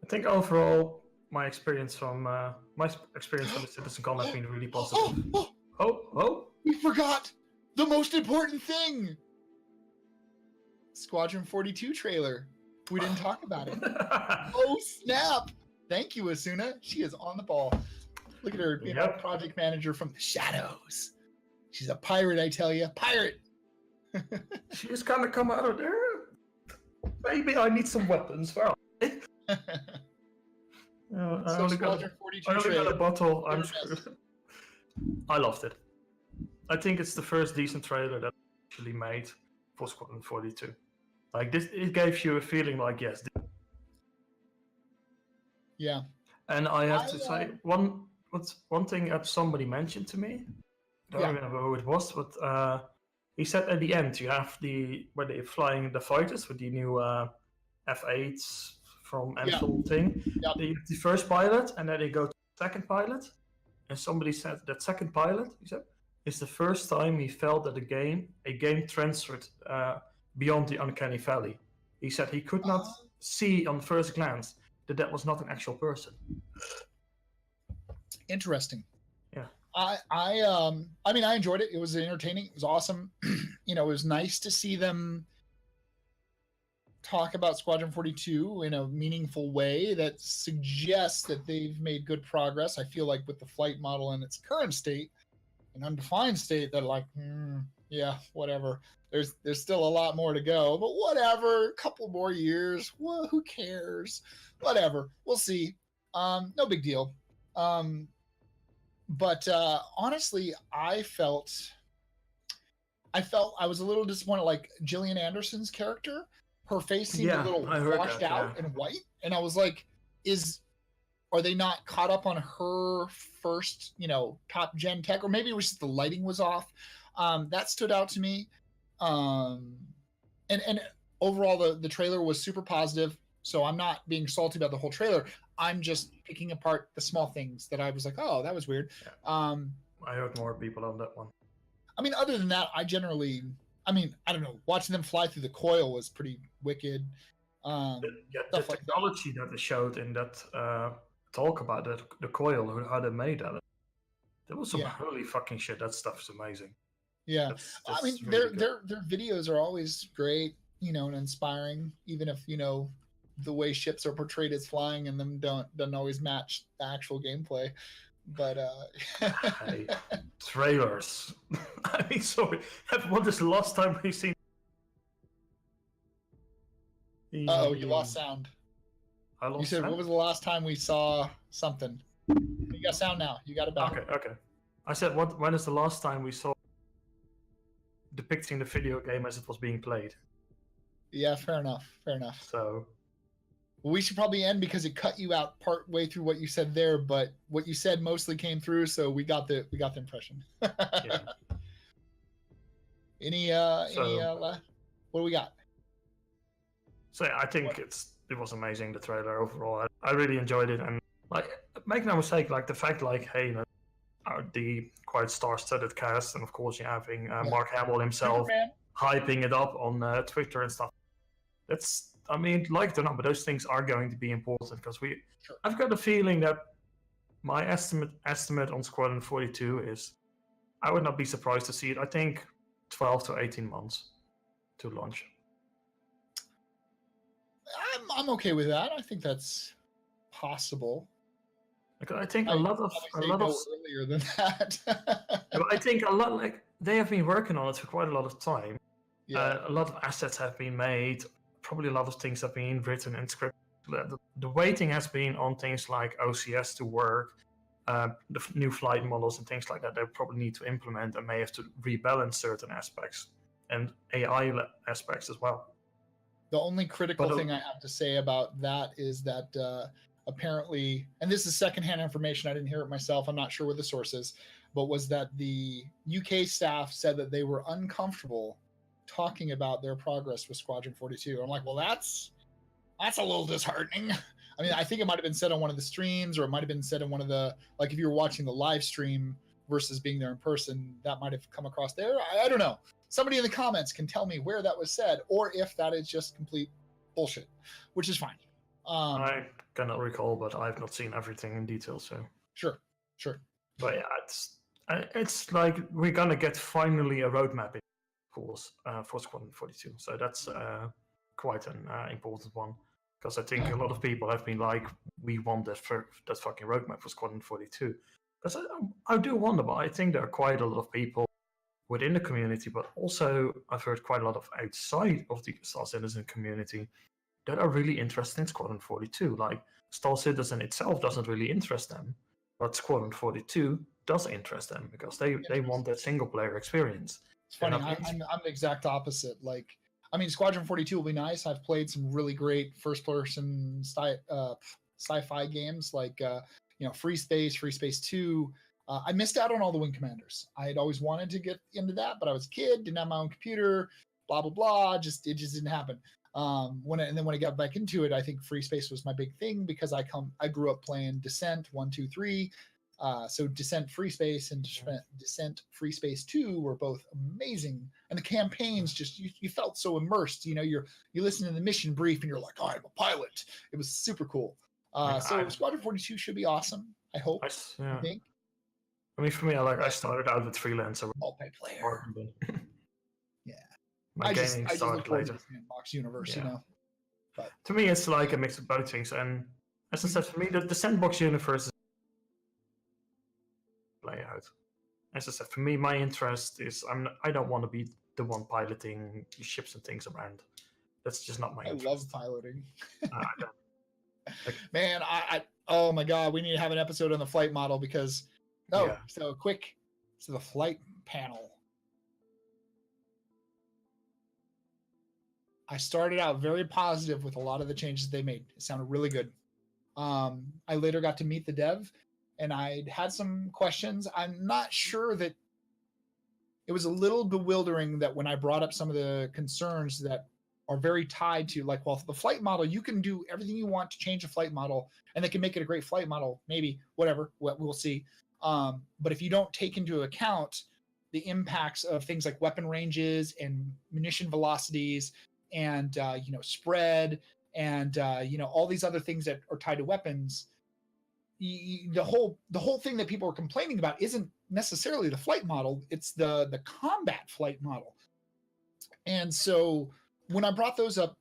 I think overall, my experience from the Citizencon has been really positive. Oh! We forgot the most important thing. Squadron 42 trailer. We didn't talk about it. Oh snap! Thank you, Asuna. She is on the ball. Look at her being a project manager from the shadows. She's a pirate, I tell you. Pirate! She just kind of come out of there. Maybe I need some weapons. Well, so Squadron 42 I only got a bottle. I'm screwed. I loved it. I think it's the first decent trailer that actually made for Squadron 42. Like this, it gave you a feeling like, yes. Yeah. And I have to say, one thing that somebody mentioned to me, I don't remember who it was, but he said at the end you have where they're flying the fighters with the new F8s from Enfield thing. Yep. They have the first pilot, and then they go to the second pilot. And somebody said that second pilot, he said, is the first time he felt that a game transferred beyond the uncanny valley. He said he could not see on first glance that was not an actual person. Interesting. Yeah. I mean, I enjoyed it. It was entertaining. It was awesome. It was nice to see them talk about Squadron 42 in a meaningful way that suggests that they've made good progress. I feel like with the flight model in its current state, an undefined state, they're like, yeah, whatever. There's still a lot more to go, but whatever. A couple more years. Well, who cares? Whatever. We'll see. No big deal. But honestly, I was a little disappointed. Like Gillian Anderson's character, her face seemed a little washed out and white, and I was like, are they not caught up on her first, top gen tech, or maybe it was just the lighting was off? That stood out to me. And overall, the trailer was super positive. So I'm not being salty about the whole trailer. I'm just picking apart the small things that I was like, oh, that was weird. Yeah. I heard more people on that one. I mean, other than that, I don't know. Watching them fly through the coil was pretty wicked. The technology that they showed in that talk about the coil, how they made that. There was some holy fucking shit. That stuff is amazing. Yeah, that's I mean, really their videos are always great, and inspiring. Even if the way ships are portrayed as flying and them doesn't always match the actual gameplay. But hey, trailers. I mean, sorry. What is the last time we've seen? Oh, you lost sound. I lost. You said, sound? what was the last time we saw something? You got sound now. You got it back. Okay. I said, when is the last time we saw depicting the video game as it was being played? Yeah, fair enough. So we should probably end because it cut you out part way through what you said there, but what you said mostly came through, so we got the impression. Yeah. What do we got? So yeah, I think it was amazing, the trailer overall. I really enjoyed it, and like, make no mistake, like the fact, like, hey, the quite star-studded cast, and of course you're having Mark Hamill himself hyping it up on Twitter and stuff. Like it or not, but those things are going to be important because I've got a feeling that my estimate on Squadron 42 is, I would not be surprised to see it. I think 12 to 18 months to launch. I'm okay with that. I think that's possible. Because I think a lot of earlier than that. I think a lot, like, they have been working on it for quite a lot of time. Yeah. A lot of assets have been made. Probably a lot of things have been written and scripted. the waiting has been on things like OCS to work, the new flight models and things like that. They probably need to implement and may have to rebalance certain aspects and AI aspects as well. The only critical thing I have to say about that is that apparently, and this is secondhand information, I didn't hear it myself, I'm not sure what the source is, but was that the UK staff said that they were uncomfortable talking about their progress with Squadron 42. I'm like, well, that's a little disheartening. I mean, I think it might have been said on one of the streams, or it might have been said in one of the, like if you were watching the live stream versus being there in person, that might have come across there. I don't know. Somebody in the comments can tell me where that was said, or if that is just complete bullshit, which is fine. I cannot recall, but I've not seen everything in detail, so. Sure. But yeah, it's like we're gonna get finally a roadmap, of course, for Squadron 42. So that's quite an important one, because I think a lot of people have been like, we want that fucking roadmap for Squadron 42. Because I do wonder, but I think there are quite a lot of people within the community, but also I've heard quite a lot of outside of the Star Citizen community that are really interested in Squadron 42. Like, Star Citizen itself doesn't really interest them, but Squadron 42 does interest them because they want that single player experience. It's funny, I'm the exact opposite. Like, I mean, Squadron 42 will be nice. I've played some really great first-person sci-fi games like, Free Space 2. I missed out on all the Wing Commanders. I had always wanted to get into that, but I was a kid, didn't have my own computer, blah, blah, blah. It just didn't happen. When I got back into it, I think Free Space was my big thing because I grew up playing Descent 1, 2, 3. So Descent Free Space and Descent Free Space 2 were both amazing. And the campaigns just, you felt so immersed. You listen to the mission brief and you're like, oh, I'm a pilot. It was super cool. So Squadron 42 should be awesome, I hope. I think. I mean, for me, I started out with Freelancer. Multiplayer. Yeah. My gaming started later. The sandbox universe, But to me, it's like a mix of both things. And as I said, for me, the sandbox universe is play out. As I said, for me, my interest is I don't want to be the one piloting ships and things around. That's just not my interest. I love piloting. I don't. Man, oh my god, we need to have an episode on the flight model because so the flight panel. I started out very positive with a lot of the changes they made. It sounded really good. I later got to meet the dev and I had some questions. I'm not sure that it was a little bewildering that when I brought up some of the concerns that are very tied to, like, well, the flight model, you can do everything you want to change a flight model and they can make it a great flight model, maybe, whatever, we'll see. But if you don't take into account the impacts of things like weapon ranges and munition velocities and, spread and, all these other things that are tied to weapons, the whole thing that people are complaining about isn't necessarily the flight model, it's the combat flight model. And so when I brought those up,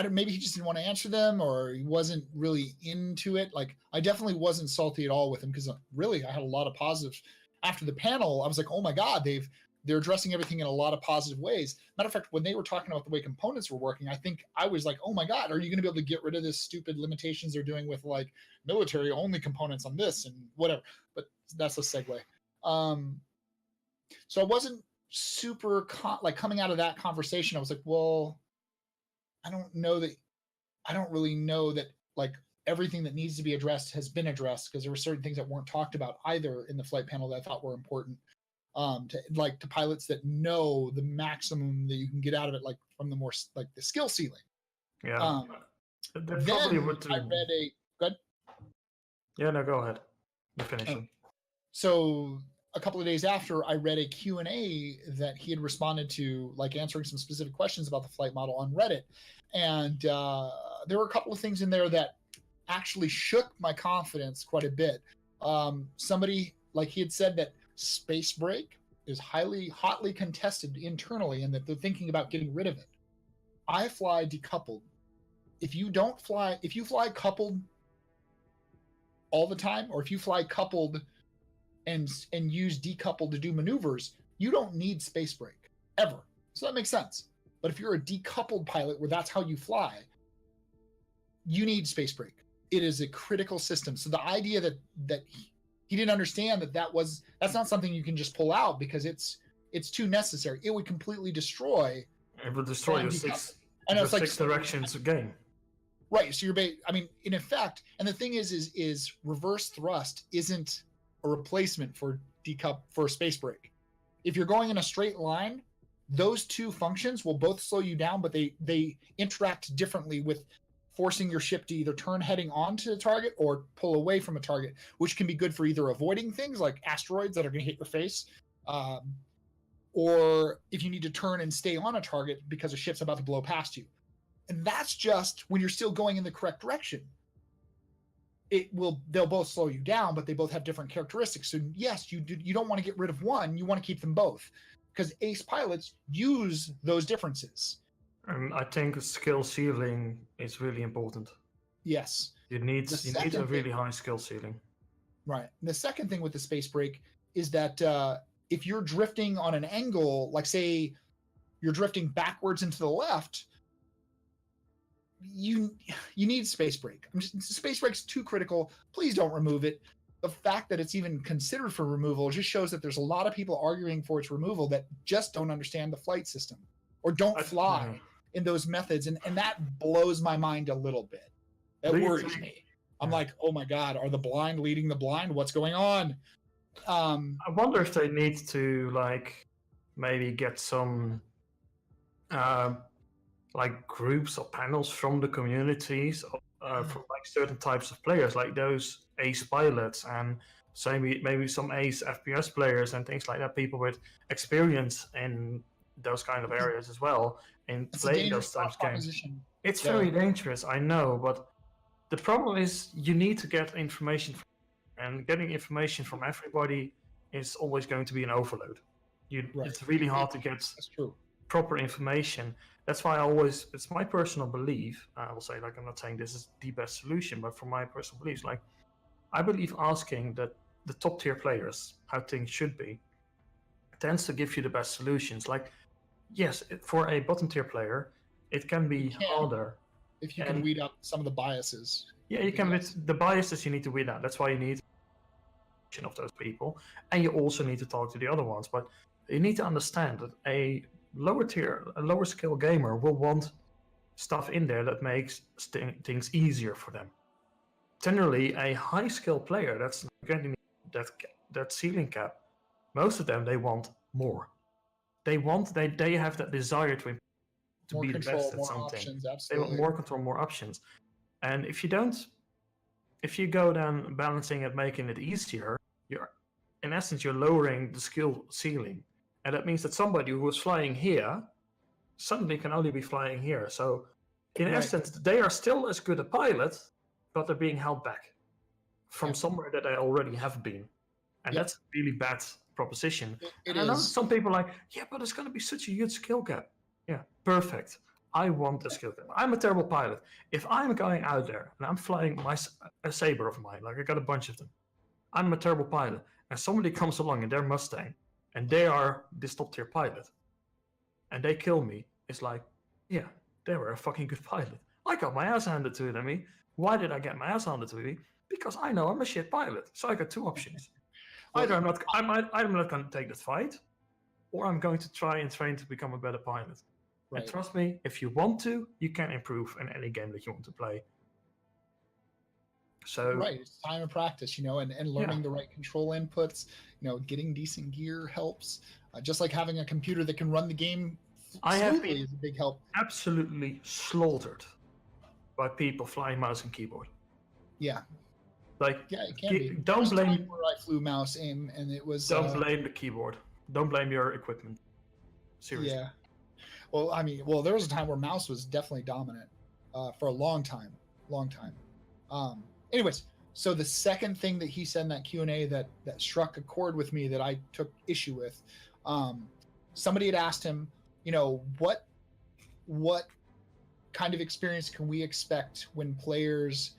maybe he just didn't want to answer them or he wasn't really into it. Like, I definitely wasn't salty at all with him because really I had a lot of positives. After the panel, I was like, oh my God, they're addressing everything in a lot of positive ways. Matter of fact, when they were talking about the way components were working, I think I was like, oh my God, are you going to be able to get rid of this stupid limitations they're doing with like military only components on this and whatever? But that's a segue. So I wasn't super coming out of that conversation. I was like, well, I don't really know that like everything that needs to be addressed has been addressed because there were certain things that weren't talked about either in the flight panel that I thought were important. To pilots that know the maximum that you can get out of it, like from the more like the skill ceiling. Yeah. Then I read a good. Yeah, no, go ahead. You're finishing. So a couple of days after, I read a Q&A that he had responded to, like answering some specific questions about the flight model on Reddit, and there were a couple of things in there that actually shook my confidence quite a bit. Somebody, like he had said that space break is hotly contested internally and that they're thinking about getting rid of it. I fly decoupled. If you fly coupled all the time, or if you fly coupled and use decoupled to do maneuvers, you don't need space break ever. So that makes sense. But if you're a decoupled pilot where that's how you fly, you need space break. It is a critical system. So the idea that he didn't understand that's not something you can just pull out because it's too necessary. It would completely destroy. It would destroy your six directions game. Right. So in effect, and the thing is reverse thrust isn't a replacement for space break. If you're going in a straight line, those two functions will both slow you down, but they interact differently with forcing your ship to either turn heading onto the target or pull away from a target, which can be good for either avoiding things like asteroids that are going to hit your face, or if you need to turn and stay on a target because a ship's about to blow past you. And that's just when you're still going in the correct direction. They'll both slow you down, but they both have different characteristics. So yes, you don't want to get rid of one, you want to keep them both. Because ace pilots use those differences. And I think skill ceiling is really important. Yes. You need a really high skill ceiling. Right. And the second thing with the space break is that if you're drifting on an angle, like say you're drifting backwards and to the left, you need space break. Space break's too critical. Please don't remove it. The fact that it's even considered for removal just shows that there's a lot of people arguing for its removal that just don't understand the flight system or don't fly in those methods. And that blows my mind a little bit. That worries me. I'm like, oh my God, are the blind leading the blind? What's going on? I wonder if they need to maybe get some groups or panels from the communities for certain types of players, like those ace pilots and maybe some ace FPS players and things like that, people with experience in those kind of areas as well in playing those types of games. It's very dangerous, I know, but the problem is you need to get information and getting information from everybody is always going to be an overload. It's really hard to get proper information. That's why it's my personal belief, I will say, I'm not saying this is the best solution, but from my personal beliefs, I believe asking the top tier players how things should be tends to give you the best solutions. Yes, for a bottom tier player, it can be harder. If you can weed out some of the biases. Yeah, you can. With the biases, you need to weed out. That's why you need of those people, and you also need to talk to the other ones. But you need to understand that a lower skill gamer will want stuff in there that makes things easier for them. Generally, a high skill player that's getting that ceiling cap, most of them, they want more. They have that desire to be the best at something. They want more control, more options. And if you go down balancing it, making it easier, you're lowering the skill ceiling. And that means that somebody who was flying here suddenly can only be flying here. So in essence, they are still as good a pilot, but they're being held back from somewhere that they already have been. And that's a really bad proposition. I know some people are like, yeah, but it's going to be such a huge skill gap. Yeah, perfect. I want a skill gap. I'm a terrible pilot. If I'm going out there and I'm flying a Saber of mine, I got a bunch of them, I'm a terrible pilot. And somebody comes along in their Mustang, and they are this top tier pilot, and they kill me. It's like, yeah, they were a fucking good pilot. I got my ass handed to me. Why did I get my ass handed to me? Because I know I'm a shit pilot. So I got two options. Either I'm not going to take this fight, or I'm going to try and train to become a better pilot. Right. And trust me, if you want to, you can improve in any game that you want to play. So it's time of practice, and learning the right control inputs. Getting decent gear helps. Just like having a computer that can run the game smoothly is a big help. Absolutely slaughtered by people flying mouse and keyboard. Yeah. It can be. Don't blame. Where I flew mouse aim, and it was. Don't blame the keyboard. Don't blame your equipment. Seriously. Yeah. Well, there was a time where mouse was definitely dominant for a long time. Anyways, so the second thing that he said in that Q&A that struck a chord with me that I took issue with, somebody had asked him, what kind of experience can we expect when players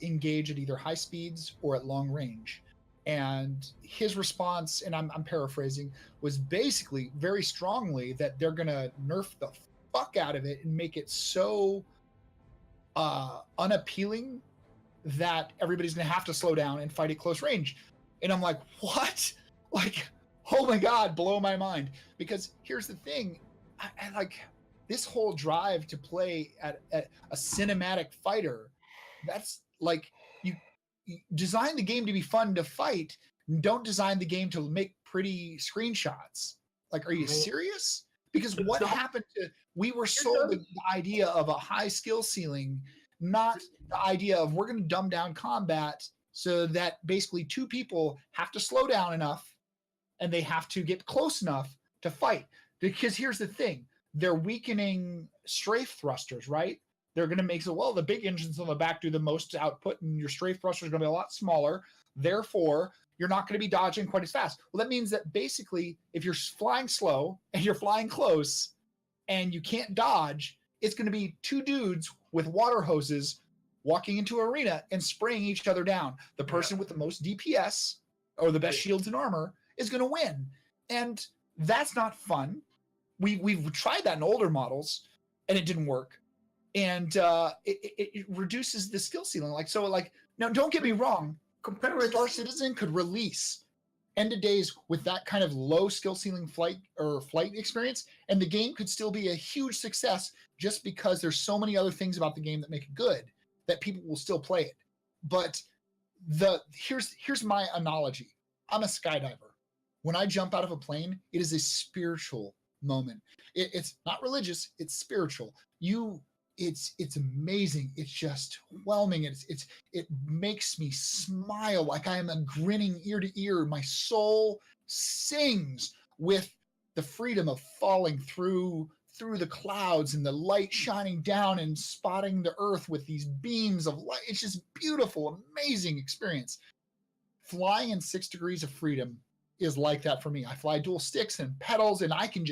engage at either high speeds or at long range? And his response, and I'm paraphrasing, was basically very strongly that they're going to nerf the fuck out of it and make it so unappealing that everybody's going to have to slow down and fight at close range. And I'm like, what? Like, oh my God, blow my mind. Because here's the thing, I like this whole drive to play at a cinematic fighter. That's like, you design the game to be fun to fight. Don't design the game to make pretty screenshots. Like, are you serious? Because what happened to, we were sold the idea of a high skill ceiling, not the idea of we're going to dumb down combat so that basically two people have to slow down enough and they have to get close enough to fight. Because here's the thing, they're weakening strafe thrusters, right? They're going to make so, well, the big engines on the back do the most output and your strafe thrusters are going to be a lot smaller. Therefore, you're not going to be dodging quite as fast. Well, that means that basically if you're flying slow and you're flying close and you can't dodge, it's going to be two dudes with water hoses walking into an arena and spraying each other down. The person with the most DPS or the best shields and armor is going to win. And that's not fun. We've tried that in older models and it didn't work. And it reduces the skill ceiling. Like, so like, now don't get me wrong, Star Citizen could release End of Days with that kind of low skill ceiling flight experience, and the game could still be a huge success just because there's so many other things about the game that make it good that people will still play it. But here's my analogy. I'm a skydiver. When I jump out of a plane, it is a spiritual moment. It's not religious, it's spiritual. It's amazing. It's just whelming. It makes me smile like I am a grinning ear to ear. My soul sings with the freedom of falling through the clouds and the light shining down and spotting the earth with these beams of light. It's just beautiful, amazing experience. Flying in 6 degrees of freedom is like that for me. I fly dual sticks and pedals, and I can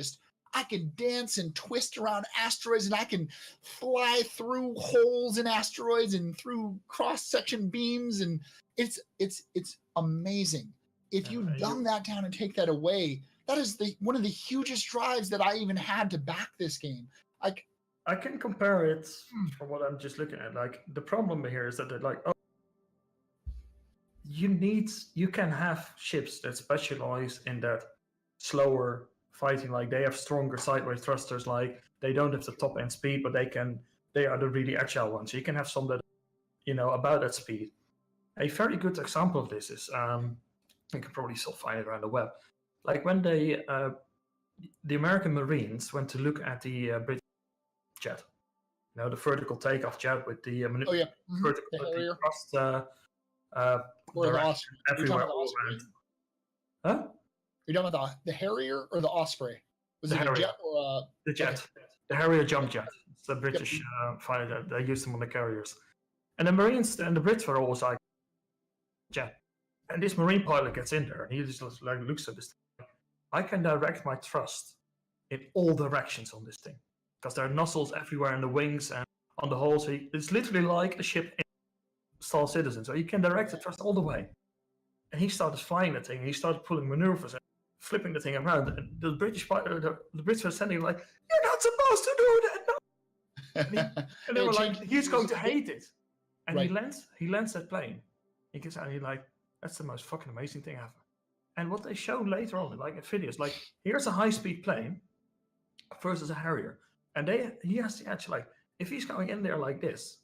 dance and twist around asteroids, and I can fly through holes in asteroids and through cross-section beams, and it's amazing. If you dumb that down and take that away, that is one of the hugest drives that I even had to back this game. Like, I can compare it from what I'm just looking at. Like, the problem here is that they're like, oh, you can have ships that specialize in that slower fighting, like they have stronger sideways thrusters, like they don't have the top end speed, but they are the really agile ones. So you can have some that, about that speed. A very good example of this is, you can probably still find it around the web. Like when the American Marines went to look at the British jet, the vertical takeoff jet with the vertical thrust or the Osprey. Everywhere. Huh? You're talking about the Harrier or the Osprey? Was it a jet or the jet? Okay. The Harrier jump jet. It's the British fighter. They used them on the carriers. And the Marines and the Brits were always like, jet. And this Marine pilot gets in there and he just looks at this thing. I can direct my thrust in all directions on this thing because there are nozzles everywhere in the wings and on the hull. So it's literally like a ship in Star Citizen. So you can direct the thrust all the way. And he started flying that thing. And he started pulling maneuvers and flipping the thing around. And the British pilot, the Brits were standing like, "You're not supposed to do that." No. And they were like, "He's going to hate it." And he lands that plane. He gets out and he's like, "That's the most fucking amazing thing ever." And what they show later on, like in videos, like here's a high-speed plane versus a Harrier, and he has the edge. Like if he's going in there like this,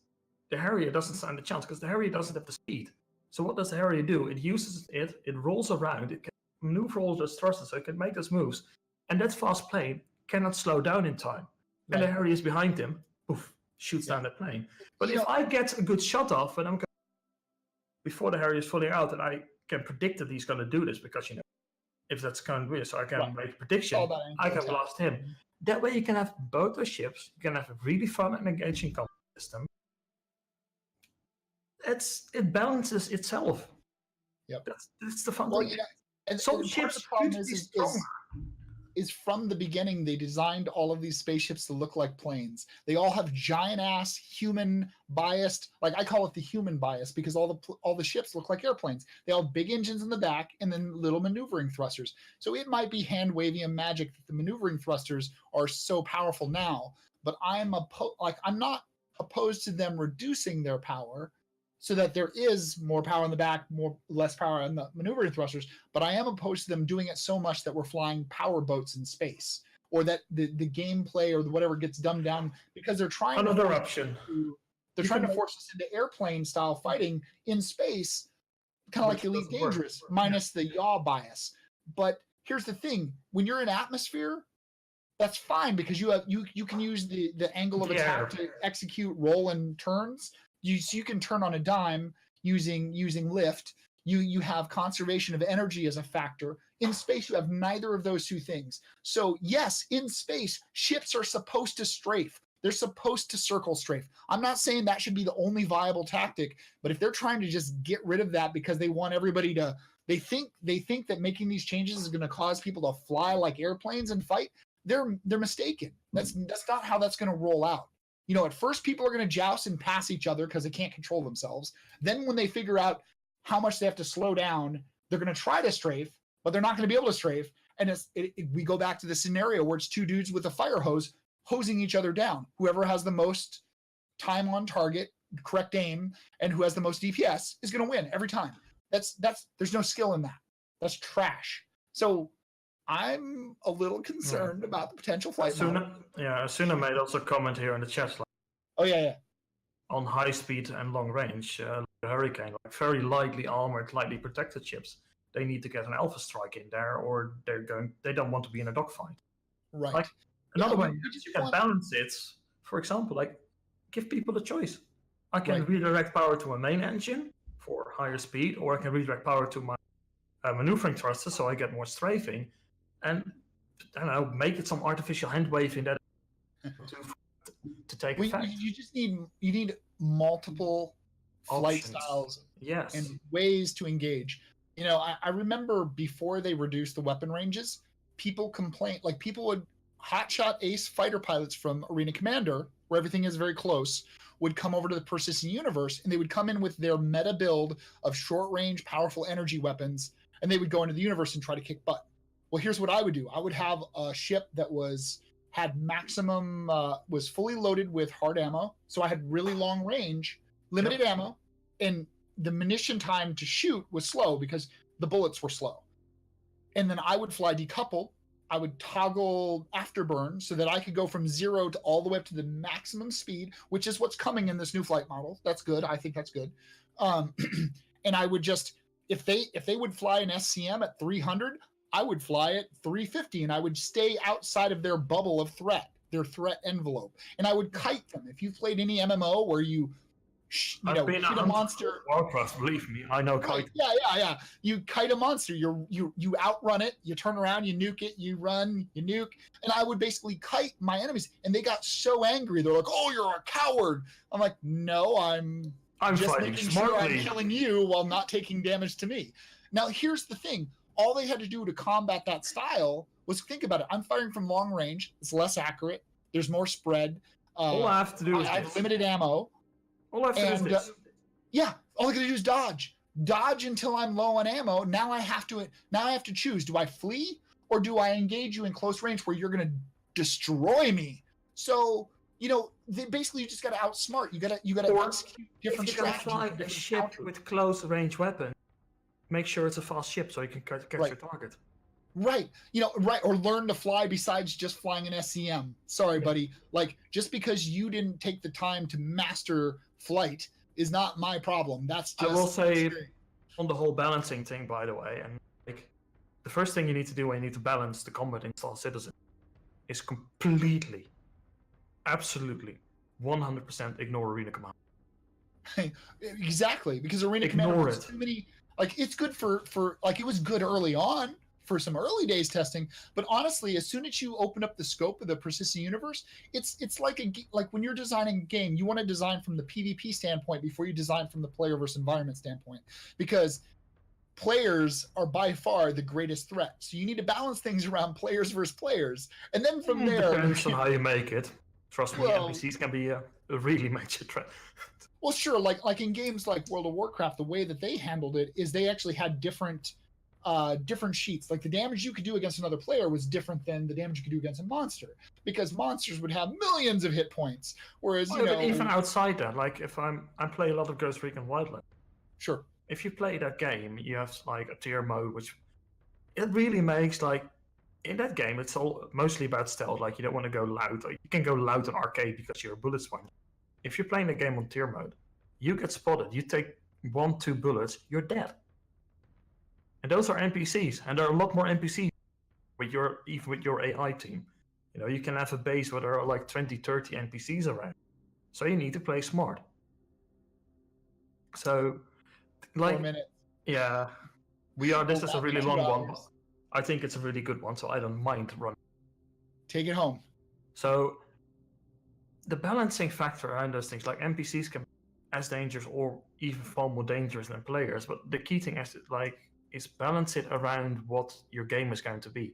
the Harrier doesn't stand a chance because the Harrier doesn't have the speed. So what does the Harrier do? It uses it rolls around, it can maneuver all those thrusters, so it can make those moves. And that fast plane cannot slow down in time. And the Harrier is behind him, poof, shoots down the plane. But if I get a good shot off, and before the Harrier is fully out, and I can predict that he's going to do this, because, if that's going to be, so I can make a prediction, I can blast him. That way you can have both those ships, you can have a really fun and engaging combat system. It balances itself. Yep, that's the fun thing. And some ships the problem is from the beginning they designed all of these spaceships to look like planes. They all have giant ass human biased, like I call it the human bias, because all the ships look like airplanes. They all have big engines in the back and then little maneuvering thrusters. So it might be hand wavy and magic that the maneuvering thrusters are so powerful now, but I'm not opposed to them reducing their power so that there is more power in the back, less power on the maneuvering thrusters. But I am opposed to them doing it so much that we're flying power boats in space, or that the gameplay or whatever gets dumbed down because they're trying another option. They're trying to force us into airplane style fighting in space, kind of like Elite Dangerous, minus the yaw bias. But here's the thing: when you're in atmosphere, that's fine because you can use the angle of attack to execute roll and turns. You can turn on a dime using lift. You have conservation of energy as a factor. In space, you have neither of those two things. So yes, in space, ships are supposed to strafe. They're supposed to circle strafe. I'm not saying that should be the only viable tactic, but if they're trying to just get rid of that because they want everybody to, they think that making these changes is going to cause people to fly like airplanes and fight, they're mistaken. That's not how that's going to roll out. You know, at first people are going to joust and pass each other because they can't control themselves. Then when they figure out how much they have to slow down, they're going to try to strafe, but they're not going to be able to strafe. And we go back to the scenario where it's two dudes with a fire hose hosing each other down. Whoever has the most time on target, correct aim, and who has the most DPS is going to win every time. There's no skill in that. That's trash. So I'm a little concerned about the potential flight. Asuna made also a comment here in the chat. Like, oh yeah. On high speed and long range, the Hurricane, like very lightly armored, lightly protected ships, they need to get an alpha strike in there, or they don't want to be in a dogfight. Right. Like, another way you can balance it, for example, like give people a choice. I can redirect power to a main engine for higher speed, or I can redirect power to my maneuvering thrusters so I get more strafing, and I don't know, make it some artificial hand waving that to take effect. You just need multiple flight styles and ways to engage. You know, I remember before they reduced the weapon ranges, people complained, like people would hotshot ace fighter pilots from Arena Commander, where everything is very close, would come over to the persistent universe, and they would come in with their meta build of short range, powerful energy weapons, and they would go into the universe and try to kick butt. Well, here's what I would do. I would have a ship that had maximum, was fully loaded with hard ammo, so I had really long range, limited ammo, and the munition time to shoot was slow because the bullets were slow. And then I would fly decoupled. I would toggle afterburn so that I could go from 0 to all the way up to the maximum speed, which is what's coming in this new flight model. That's good. I think that's good. And I would just, if they would fly an SCM at 300, I would fly at 350, and I would stay outside of their bubble of threat, their threat envelope. And I would kite them. If you've played any MMO where you hit a monster. Warcraft, believe me, I know kite. Yeah. You kite a monster. You outrun it. You turn around. You nuke it. You run. You nuke. And I would basically kite my enemies, and they got so angry. They're like, "Oh, you're a coward." I'm like, "No, I'm just making sure I'm killing you while not taking damage to me." Now, here's the thing. All they had to do to combat that style was think about it. I'm firing from long range. It's less accurate. There's more spread. All I have to do is I have limited ammo. All I have to do is this. All I gotta do is dodge until I'm low on ammo. Now I have to choose. Do I flee or do I engage you in close range where you're gonna destroy me? So basically you just gotta outsmart. You gotta execute different strategies. Fly a ship with close range weapon, make sure it's a fast ship so you can catch your target. Right. Or learn to fly besides just flying an SCM. Sorry, buddy. Like, just because you didn't take the time to master flight is not my problem. That's just... I will say, on the whole balancing thing, by the way, and like, the first thing you need to do when you need to balance the combat in Star Citizen is completely, absolutely, 100% ignore Arena Command. Exactly, because Arena Command has too many... Like, it's good for like, it was good early on for some early days testing, but honestly, as soon as you open up the scope of the persistent universe, it's like when you're designing a game, you want to design from the PvP standpoint before you design from the player versus environment standpoint, because players are by far the greatest threat. So you need to balance things around players versus players, and then from there, depends on how you make it. Trust me, NPCs can be a really major threat. Well, sure, like in games like World of Warcraft, the way that they handled it is they actually had different different sheets. Like the damage you could do against another player was different than the damage you could do against a monster, because monsters would have millions of hit points, whereas you know, but even outside that, like if I play a lot of Ghost Recon Wildland. Sure. If you play that game, you have like a tier mode, which it really makes like in that game it's all mostly about stealth. Like you don't want to go loud. Like, you can go loud in arcade because you're a bullet sponge. If you're playing the game on tier mode, you get spotted. You take 1-2 bullets, you're dead. And those are NPCs, and there are a lot more NPCs even with your AI team. You know, you can have a base where there are like 20, 30 NPCs around. So you need to play smart. So, like, 4 minutes. Yeah, this is a really long one. I think it's a really good one, so I don't mind running. Take it home. So, the balancing factor around those things, like NPCs can be as dangerous or even far more dangerous than players, but the key thing is balance it around what your game is going to be.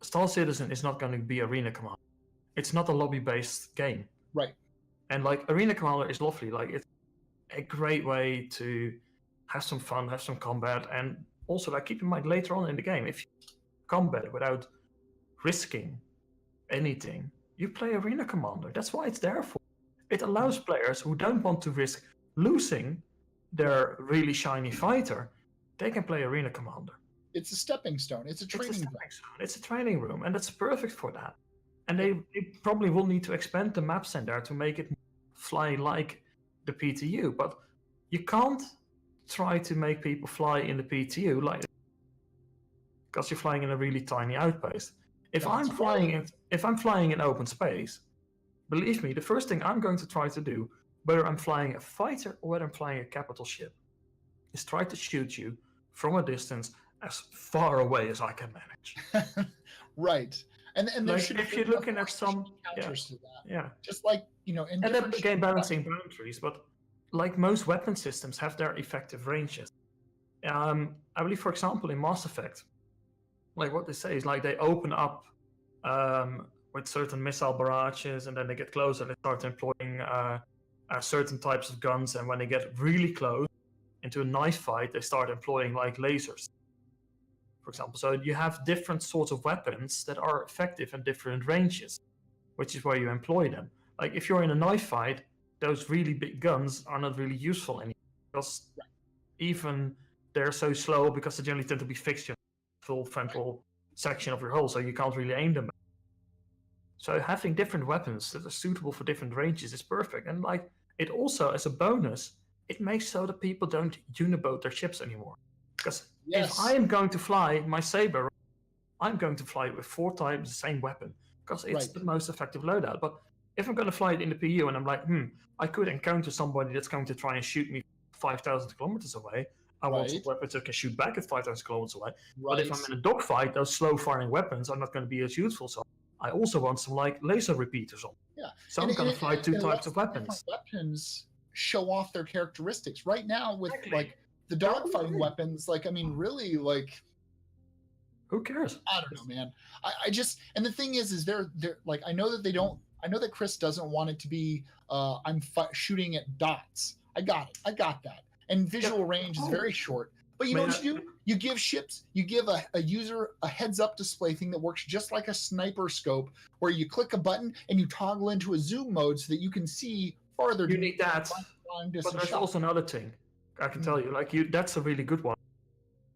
Star Citizen is not going to be Arena Commander. It's not a lobby-based game. Right. And like Arena Commander is lovely. Like it's a great way to have some fun, have some combat, and also like keep in mind later on in the game, if you combat without risking anything, you play Arena Commander. That's why it's there for. It allows players who don't want to risk losing their really shiny fighter, they can play Arena Commander. It's a stepping stone. It's a training room. It's a training room, and that's perfect for that. And they probably will need to expand the maps in there to make it fly like the PTU, but you can't try to make people fly in the PTU like because you're flying in a really tiny outpost. If I'm flying in open space, believe me, the first thing I'm going to try to do, whether I'm flying a fighter or whether I'm flying a capital ship, is try to shoot you from a distance as far away as I can manage. Right. And there like should if you're looking at some counters to that. Yeah. Just like, you know, in and different then again balancing boundaries, but like most weapon systems have their effective ranges. I believe, for example, in Mass Effect, like what they say is like they open up with certain missile barrages, and then they get closer, they start employing certain types of guns, and when they get really close into a knife fight, they start employing like lasers, for example. So you have different sorts of weapons that are effective in different ranges, which is where you employ them. Like if you're in a knife fight, those really big guns are not really useful anymore, because even they're so slow because they generally tend to be fixed in the full frontal section of your hull, so you can't really aim them. So having different weapons that are suitable for different ranges is perfect. And like it also, as a bonus, it makes so that people don't uniboat their ships anymore. Because if I am going to fly my Saber, I'm going to fly it with 4 times the same weapon, because it's the most effective loadout. But if I'm going to fly it in the PU and I'm like, I could encounter somebody that's going to try and shoot me 5,000 kilometers away, I want some weapons that can shoot back at 5,000 kilometers away. But if I'm in a dogfight, those slow-firing weapons are not going to be as useful. So I also want some like laser repeaters on. Yeah. So I'm going to fly 2 types of weapons. Weapons show off their characteristics. Right now with like the dogfighting weapons, like I mean, really, like who cares? I don't know, man. I just, and the thing is they're like, I know that Chris doesn't want it to be I'm shooting at dots. I got that. And visual range is very short. But you know what you do? You give ships, you give a user a heads-up display thing that works just like a sniper scope, where you click a button and you toggle into a zoom mode so that you can see farther. You need that. But there's also another thing. I can tell you, like that's a really good one.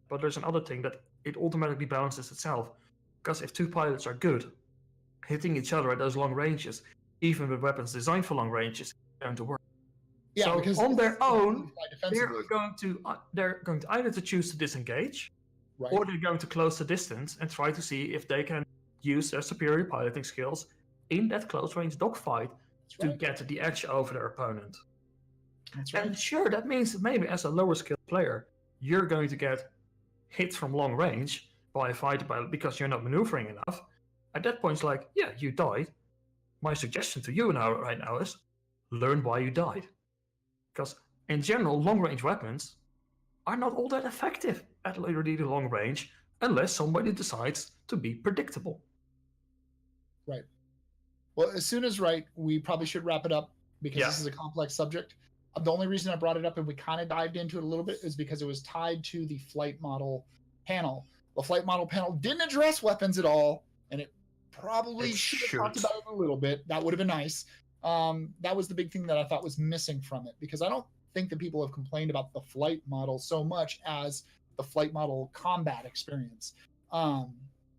But there's another thing that it automatically balances itself. Because if 2 pilots are good, hitting each other at those long ranges, even with weapons designed for long ranges, is going to work. Yeah, so because on their own, they're going to either to choose to disengage, or they're going to close the distance and try to see if they can use their superior piloting skills in that close range dogfight to get the edge over their opponent. And sure, that means that maybe as a lower skilled player, you're going to get hit from long range by a fighter pilot because you're not maneuvering enough. At that point, it's like, yeah, you died. My suggestion to you right now is learn why you died. Because in general, long-range weapons are not all that effective at really long range unless somebody decides to be predictable. Right. Well, as soon as we probably should wrap it up because this is a complex subject. The only reason I brought it up and we kind of dived into it a little bit is because it was tied to the flight model panel, the flight model panel, didn't address weapons at all, and it probably should have talked about it a little bit. That would have been nice. That was the big thing that I thought was missing from it, because I don't think that people have complained about the flight model so much as the flight model combat experience.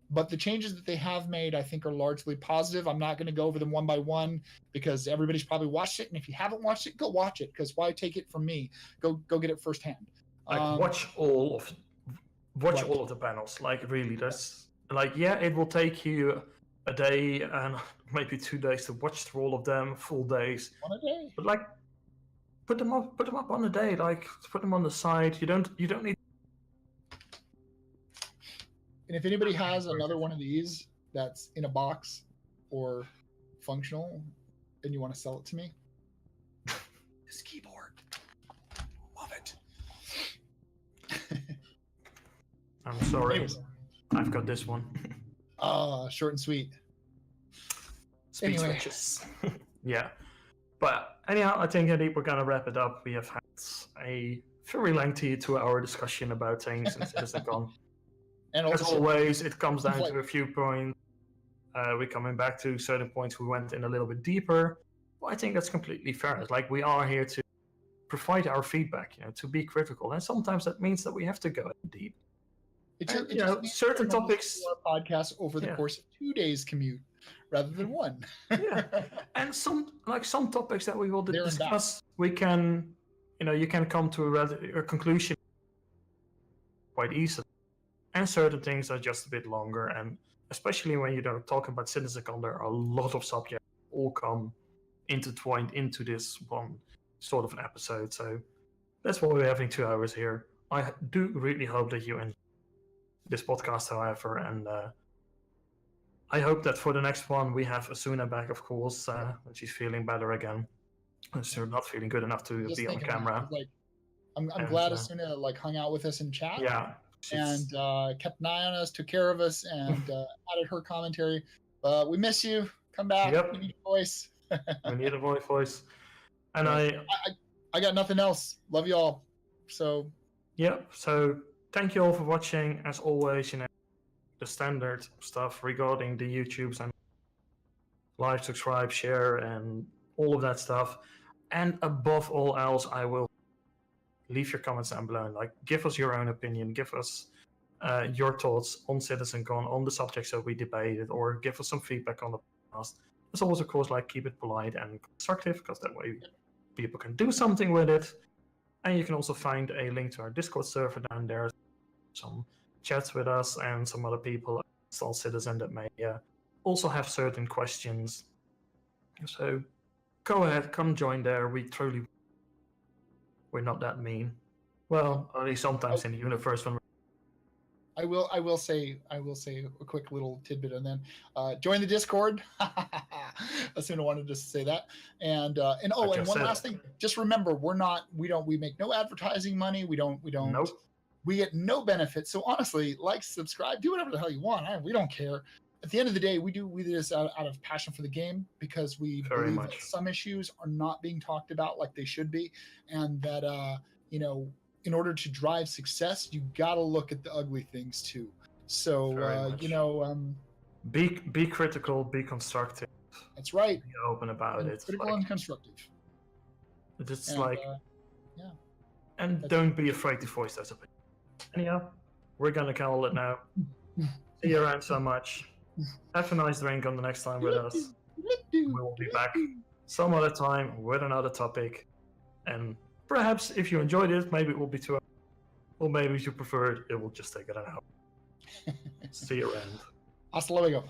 But the changes that they have made, I think, are largely positive. I'm not going to go over them one by one because everybody's probably watched it, and if you haven't watched it, go watch it, because why take it from me? Go get it firsthand. Watch all of the panels. Like, really, that's like, yeah, it will take you a day and maybe 2 days to watch through all of them, full days. On a day. But like, put them up on a day. Like, put them on the side. You don't need. And if anybody has another one of these that's in a box or functional and you want to sell it to me, this keyboard, love it. I'm sorry. Anyways. I've got this one. Short and sweet. Speed switches. Yeah. But anyhow, I think we're going to wrap it up. We have had a very lengthy 2-hour discussion about things in Citizencon. And as always, it comes down to a few points. We're coming back to certain points we went in a little bit deeper. Well, I think that's completely fair. It's like, we are here to provide our feedback, to be critical. And sometimes that means that we have to go deep. Certain topics. Our podcast over the course of 2 days commute rather than one. Yeah. And some topics that we will discuss, we can, you can come to a conclusion quite easily. And certain things are just a bit longer, and especially when you're talking about Citizencon, there are a lot of subjects all come intertwined into this one sort of an episode. So that's why we're having 2 hours here. I do really hope that you enjoy this podcast, however, and I hope that for the next one we have Asuna back, of course, when she's feeling better again. She's not feeling good enough to be on camera. I'm glad Asuna hung out with us in chat. Yeah. And kept an eye on us, took care of us, and added her commentary. We miss you. Come back. Yep. We need a voice. We need a voice. And I got nothing else. Love you all. So. Yeah. So thank you all for watching. As always, the standard stuff regarding the YouTubes and like, subscribe, share, and all of that stuff. And above all else, I will leave your comments down below. Give us your own opinion. Give us your thoughts on Citizencon, on the subjects that we debated, or give us some feedback on the past. As always, of course, keep it polite and constructive, because that way people can do something with it. And you can also find a link to our Discord server down there. Some chats with us and some other people, all citizen, that may also have certain questions. So go ahead, come join there. We're not that mean. Well, only sometimes in the universe when I will say a quick little tidbit, and then join the Discord. Asuna wanted to say that. And one last thing. Just remember, we make no advertising money. We don't. Nope. We get no benefits. So honestly, subscribe, do whatever the hell you want. We don't care. At the end of the day, we do this out of passion for the game, because we believe that some issues are not being talked about like they should be, and that in order to drive success, you got to look at the ugly things too. So be critical, be constructive. That's right. Be open about it. Critical and constructive. It's and don't be afraid to voice those opinions. Anyhow, we're gonna call it now. See you around so much. Have a nice drink on the next time with us. We will be back some other time with another topic. And perhaps if you enjoyed it, maybe it will be 2 hours. Or maybe if you prefer it, it will just take it an hour. See you around. Hasta luego.